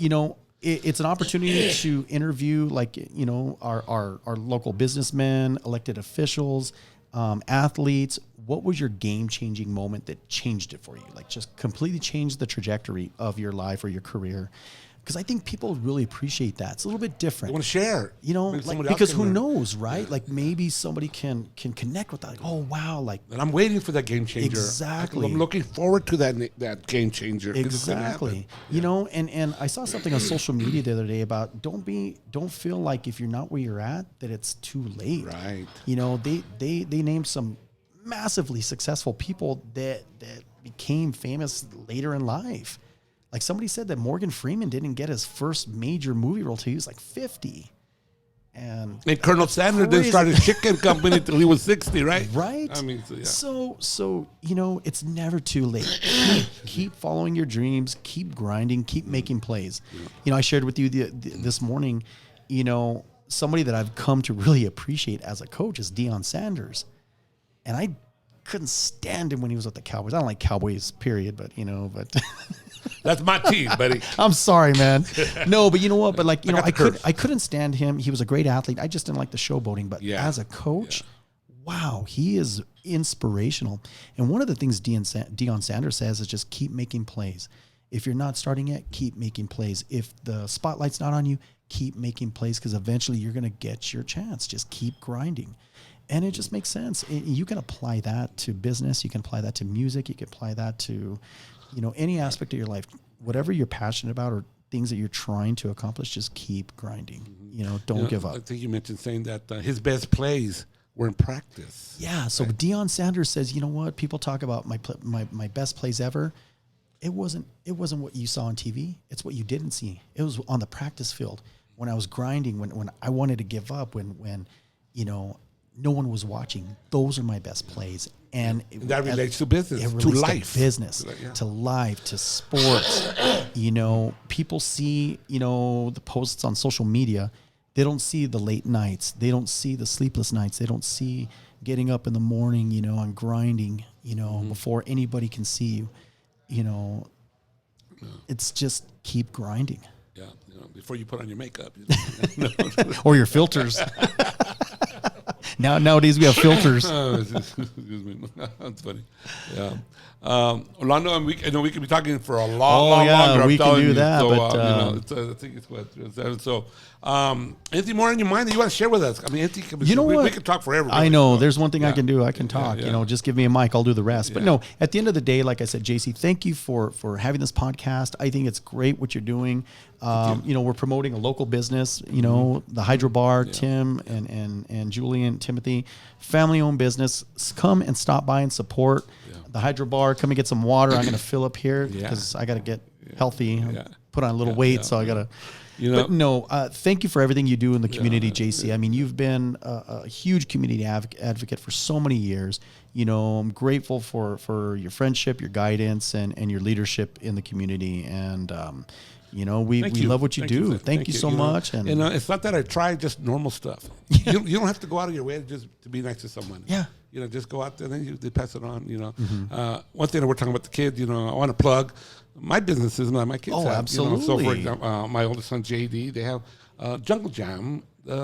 Speaker 2: it's an opportunity to interview, our local businessmen, elected officials, athletes. What was your game-changing moment that changed it for you? Like, just completely changed the trajectory of your life or your career. Because I think people really appreciate that. It's a little bit different.
Speaker 1: You want to share,
Speaker 2: because who knows, right? Like maybe somebody can connect with that. Like, oh wow,
Speaker 1: and I'm waiting for that game changer.
Speaker 2: Exactly.
Speaker 1: I'm looking forward to that game changer.
Speaker 2: Exactly. And I saw something on social media the other day about don't feel like if you're not where you're at that it's too late.
Speaker 1: Right.
Speaker 2: They named some massively successful people that became famous later in life. Like somebody said that Morgan Freeman didn't get his first major movie role till he was like 50. And
Speaker 1: Colonel Sanders didn't start his chicken company till he was 60, right?
Speaker 2: Right.
Speaker 1: I mean,
Speaker 2: so it's never too late. Keep following your dreams. Keep grinding. Keep making plays. I shared with you this morning, somebody that I've come to really appreciate as a coach is Deion Sanders. And I couldn't stand him when he was with the Cowboys. I don't like Cowboys, period, but.
Speaker 1: That's my team, buddy.
Speaker 2: I'm sorry, man. No, but you know what? But I couldn't stand him. He was a great athlete. I just didn't like the showboating. But as a coach, wow, he is inspirational. And one of the things Deion Sanders says is just keep making plays. If you're not starting yet, keep making plays. If the spotlight's not on you, keep making plays because eventually you're going to get your chance. Just keep grinding. And it just makes sense. You can apply that to business. You can apply that to music. You can apply that to, any aspect of your life. Whatever you're passionate about or things that you're trying to accomplish, just keep grinding. Don't give up.
Speaker 1: I think you mentioned saying that his best plays were in practice.
Speaker 2: Yeah. So Deion Sanders says, you know what? People talk about my best plays ever. It wasn't what you saw on TV. It's what you didn't see. It was on the practice field when I was grinding, when I wanted to give up, when no one was watching. Those are my best plays. And
Speaker 1: that relates to business,
Speaker 2: to life. To business, to life, to sports. People see, the posts on social media. They don't see the late nights. They don't see the sleepless nights. They don't see getting up in the morning, and grinding, before anybody can see you. It's just keep grinding.
Speaker 1: Yeah, before you put on your makeup.
Speaker 2: Or your filters. Nowadays we have filters.
Speaker 1: Excuse me. That's funny. Yeah. Orlando, I know we could be talking for a long longer.
Speaker 2: We can do that.
Speaker 1: So, I think it's what. So, anything more on your mind that you want to share with us? I mean, we could talk forever. Really.
Speaker 2: I know. There's one thing I can do. I can talk. Just give me a mic. I'll do the rest. But no, at the end of the day, like I said, JC, thank you for having this podcast. I think it's great what you're doing. We're promoting a local business. The Hydro Bar, Tim and Julian, Timothy, family-owned business. Come and stop by and support the Hydro Bar. Come and get some water. I'm going to fill up here because I got to get healthy. Put on a little weight, so I got to. But no, thank you for everything you do in the community, JC. I mean, you've been a huge community advocate for so many years. I'm grateful for your friendship, your guidance, and your leadership in the community. And we love what you do. Thank you so much. And
Speaker 1: it's not that I try just normal stuff. You don't have to go out of your way to be nice to someone.
Speaker 2: Yeah.
Speaker 1: just go out there and then they pass it on. One thing that we're talking about the kids, I want to plug my businesses that my kids have.
Speaker 2: Absolutely.
Speaker 1: So for example, my oldest son JD, they have Jungle Jam.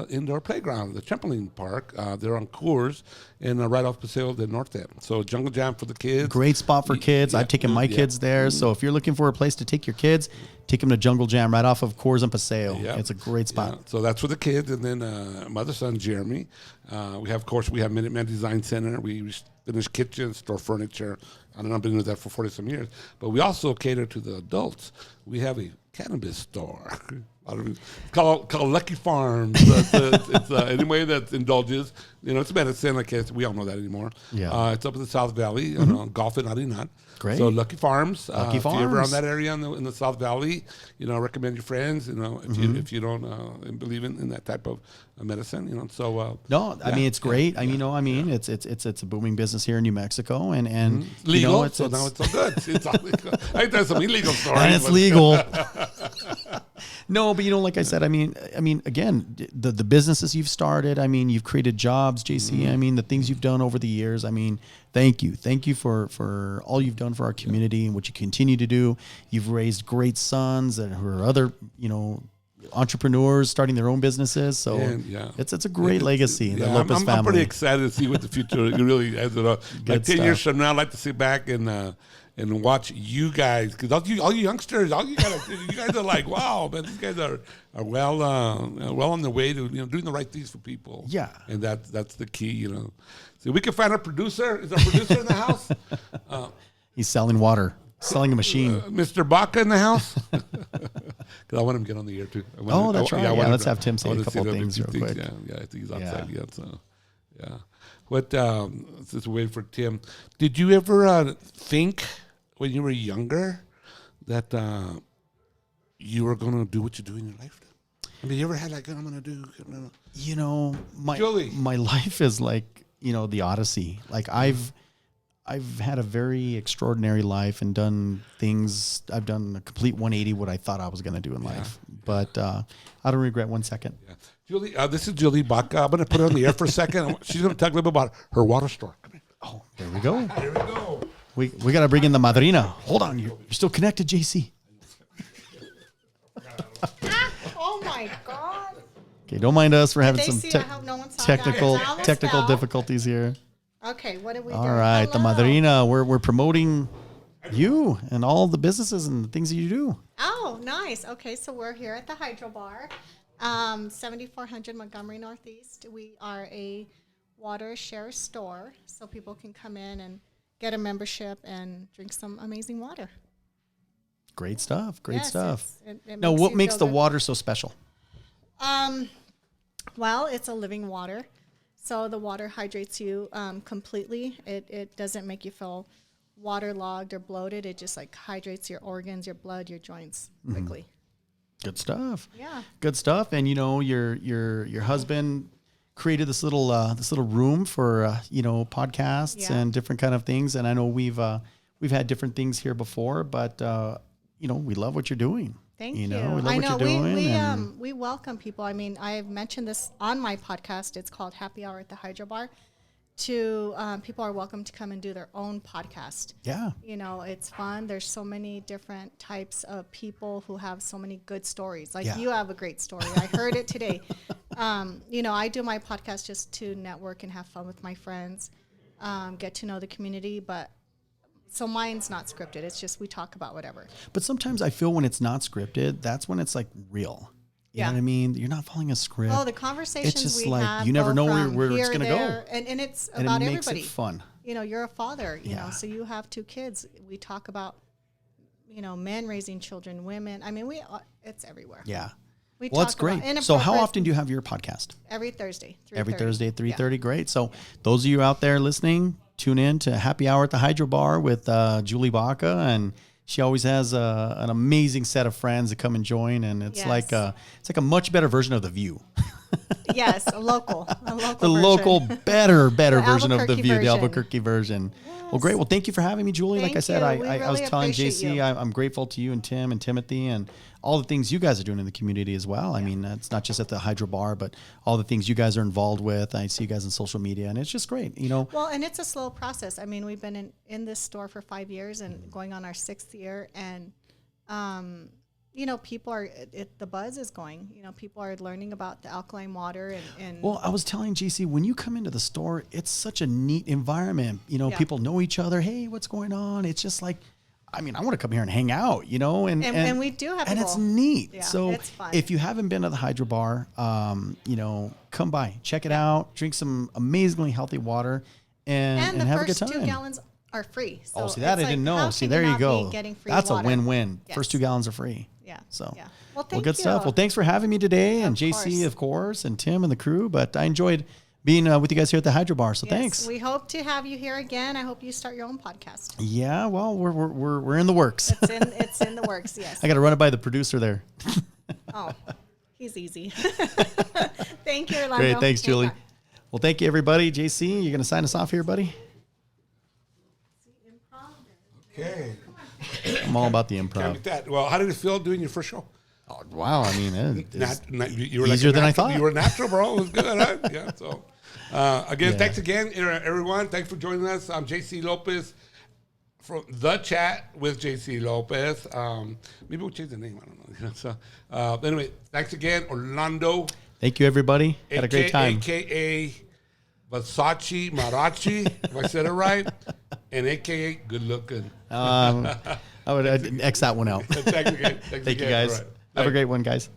Speaker 1: Indoor playground, the trampoline park. They're on Coors and right off Paseo del Norte. So Jungle Jam for the kids.
Speaker 2: Great spot for kids. I've taken my kids there. So if you're looking for a place to take your kids, take them to Jungle Jam right off of Coors and Paseo. It's a great spot.
Speaker 1: So that's for the kids. And then my other son, Jeremy, we have Minuteman Design Center. We finish kitchens, store furniture. I don't know, I've been doing that for 40 some years. But we also cater to the adults. We have a cannabis store. It's called Lucky Farms. It's anybody that indulges. It's medicine. I guess we all know that anymore.
Speaker 2: Yeah.
Speaker 1: It's up in the South Valley, Golf and Arinat.
Speaker 2: Great.
Speaker 1: So Lucky Farms.
Speaker 2: Lucky
Speaker 1: If
Speaker 2: Farms.
Speaker 1: you're ever around that area in the South Valley, recommend your friends. If you don't believe in that type of medicine, So
Speaker 2: no, I mean it's great. It's a booming business here in New Mexico, and
Speaker 1: legal.
Speaker 2: It's
Speaker 1: now it's all good. It's all legal. I think there's some illegal stories.
Speaker 2: And it's legal. No, but like I said, again, the businesses you've started, you've created jobs, JC. The things you've done over the years. Thank you for all you've done for our community and what you continue to do. You've raised great sons who are other, entrepreneurs starting their own businesses. So it's a great legacy in the Lopez family.
Speaker 1: I'm pretty excited to see what the future really has. Like 10 years from now, I'd like to sit back and watch you guys, because all you youngsters, you guys are like, wow, man, these guys are well on their way to doing the right things for people.
Speaker 2: Yeah,
Speaker 1: and that's the key. So we can find a producer. Is there a producer in the house?
Speaker 2: He's selling water, selling a machine.
Speaker 1: Mr. Baca in the house. Because I want him to get on the air too.
Speaker 2: That's right. Let's have Tim say a couple of things real quick.
Speaker 1: Yeah, I think he's outside yet. So, yeah. What? Just waiting for Tim. Did you ever think, when you were younger, that you were going to do what you do in your life? You ever had I'm going to do...
Speaker 2: my life is like, the Odyssey. Like I've had a very extraordinary life and done things. I've done a complete 180 what I thought I was going to do in life. But I don't regret 1 second.
Speaker 1: Yeah. Julie, this is Julie Baca. I'm going to put her on the air for a second. She's going to talk a little bit about her water store. Come here.
Speaker 2: Oh, there we go.
Speaker 1: Here we go.
Speaker 2: We got to bring in the madrina. Hold on, you're still connected, JC.
Speaker 3: Oh my God!
Speaker 2: Okay, don't mind us for having some
Speaker 3: technical
Speaker 2: difficulties here.
Speaker 3: Okay, what do we do?
Speaker 2: All right, the madrina. We're promoting you and all the businesses and the things that you do.
Speaker 3: Oh, nice. Okay, so we're here at the Hydro Bar, 7400 Montgomery Northeast. We are a water share store, so people can come in and get a membership and drink some amazing water.
Speaker 2: Great stuff.
Speaker 3: Yes,
Speaker 2: stuff.
Speaker 3: It
Speaker 2: now, what makes the water so special?
Speaker 3: Well, it's a living water. So the water hydrates you completely. It doesn't make you feel waterlogged or bloated. It just hydrates your organs, your blood, your joints quickly.
Speaker 2: Good stuff.
Speaker 3: Yeah.
Speaker 2: Good stuff. And your husband created this little room for podcasts and different kind of things. And I know we've had different things here before, but we love what you're doing.
Speaker 3: Thank you.
Speaker 2: We love what you're doing.
Speaker 3: We welcome people. I've mentioned this on my podcast. It's called Happy Hour at the Hydro Bar. People are welcome to come and do their own podcast.
Speaker 2: Yeah.
Speaker 3: It's fun. There's so many different types of people who have so many good stories. You have a great story. I heard it today. I do my podcast just to network and have fun with my friends, get to know the community, so mine's not scripted. It's just we talk about whatever.
Speaker 2: But sometimes I feel when it's not scripted, that's when it's real. You know what I mean? You're not following a script.
Speaker 3: Oh, the conversations
Speaker 2: it's just
Speaker 3: we have.
Speaker 2: You never know where it's going to go.
Speaker 3: And it's about everybody.
Speaker 2: And it makes it fun.
Speaker 3: You're a father, so you have 2 kids. We talk about, men raising children, women. It's everywhere.
Speaker 2: Yeah. Well, that's great. So how often do you have your podcast?
Speaker 3: Every Thursday.
Speaker 2: Every Thursday at 3:30. Yeah. Great. So those of you out there listening, tune in to Happy Hour at the Hydro Bar with Julie Baca, and she always has an amazing set of friends that come and join, and it's like a much better version of The View.
Speaker 3: Yes, a local
Speaker 2: The
Speaker 3: version.
Speaker 2: local, better version of the
Speaker 3: Albuquerque
Speaker 2: View, the
Speaker 3: version.
Speaker 2: Albuquerque version. Well, great. Well, thank you for having me, Julie. Like I
Speaker 3: Thank
Speaker 2: said,
Speaker 3: you. We
Speaker 2: I was
Speaker 3: really
Speaker 2: telling
Speaker 3: appreciate
Speaker 2: JC,
Speaker 3: you.
Speaker 2: I'm grateful to you and Tim and Timothy and all the things you guys are doing in the community as well. I mean, it's not just at the Hydro Bar, but all the things you guys are involved with. I see you guys on social media, and it's just great. You know,
Speaker 3: Well, and it's a slow process. I mean, we've been in this store for 5 years and going on our 6th year, and you know, people are the buzz is going. You know, people are learning about the alkaline water and
Speaker 2: well, I was telling JC, when you come into the store, it's such a neat environment. You know,
Speaker 3: Yeah.
Speaker 2: people know each other. Hey, what's going on? It's just like, I mean, I want to come here and hang out, you know,
Speaker 3: and we do have
Speaker 2: and
Speaker 3: people.
Speaker 2: it's neat.
Speaker 3: Yeah,
Speaker 2: So
Speaker 3: it's fun.
Speaker 2: if you haven't been to the Hydro Bar, you know, come by, check it out, drink some amazingly healthy water, and
Speaker 3: the
Speaker 2: have a good
Speaker 3: first
Speaker 2: time.
Speaker 3: 2 gallons are free. So
Speaker 2: Oh, see that
Speaker 3: it's
Speaker 2: I didn't
Speaker 3: like,
Speaker 2: know.
Speaker 3: how
Speaker 2: See,
Speaker 3: can
Speaker 2: there you
Speaker 3: not
Speaker 2: go.
Speaker 3: be getting free
Speaker 2: That's
Speaker 3: water?
Speaker 2: a win-win.
Speaker 3: Yes.
Speaker 2: First 2 gallons are free.
Speaker 3: Yeah.
Speaker 2: So,
Speaker 3: yeah. Well, thank
Speaker 2: well, good
Speaker 3: you.
Speaker 2: stuff. Well, thanks for having me today, and
Speaker 3: Of
Speaker 2: JC,
Speaker 3: course.
Speaker 2: of course, and Tim and the crew. But I enjoyed being with you guys here at the Hydro Bar. So
Speaker 3: Yes,
Speaker 2: thanks.
Speaker 3: we hope to have you here again. I hope you start your own podcast.
Speaker 2: Yeah, well, we're in the works.
Speaker 3: It's in the works. Yes.
Speaker 2: I got to run it by the producer there.
Speaker 3: Oh, he's easy. Thank you, Orlando.
Speaker 2: Great, thanks, Julie.
Speaker 3: Bye.
Speaker 2: Well, thank you, everybody. JC, you going to sign us off here, buddy?
Speaker 1: Okay.
Speaker 2: I'm all about the
Speaker 1: Can't
Speaker 2: improv.
Speaker 1: beat that. Well, how did it feel doing your first show?
Speaker 2: Oh, wow, I mean, it's
Speaker 1: You were
Speaker 2: easier
Speaker 1: a
Speaker 2: than I
Speaker 1: natural-
Speaker 2: thought.
Speaker 1: You were natural, bro. It was good. Huh? Yeah. So, again,
Speaker 2: Yeah.
Speaker 1: thanks again, everyone. Thanks for joining us. I'm JC Lopez from The Chat with JC Lopez. Maybe we'll change the name. I don't know. So, anyway, thanks again, Orlando.
Speaker 2: Thank you, everybody. Had a great time.
Speaker 1: a.k.a. Versace Mariachi, if I said it right, and a.k.a. good looking.
Speaker 2: I would X that one out.
Speaker 1: Thanks again.
Speaker 2: Thank you, guys.
Speaker 1: All right.
Speaker 2: Have a great one, guys.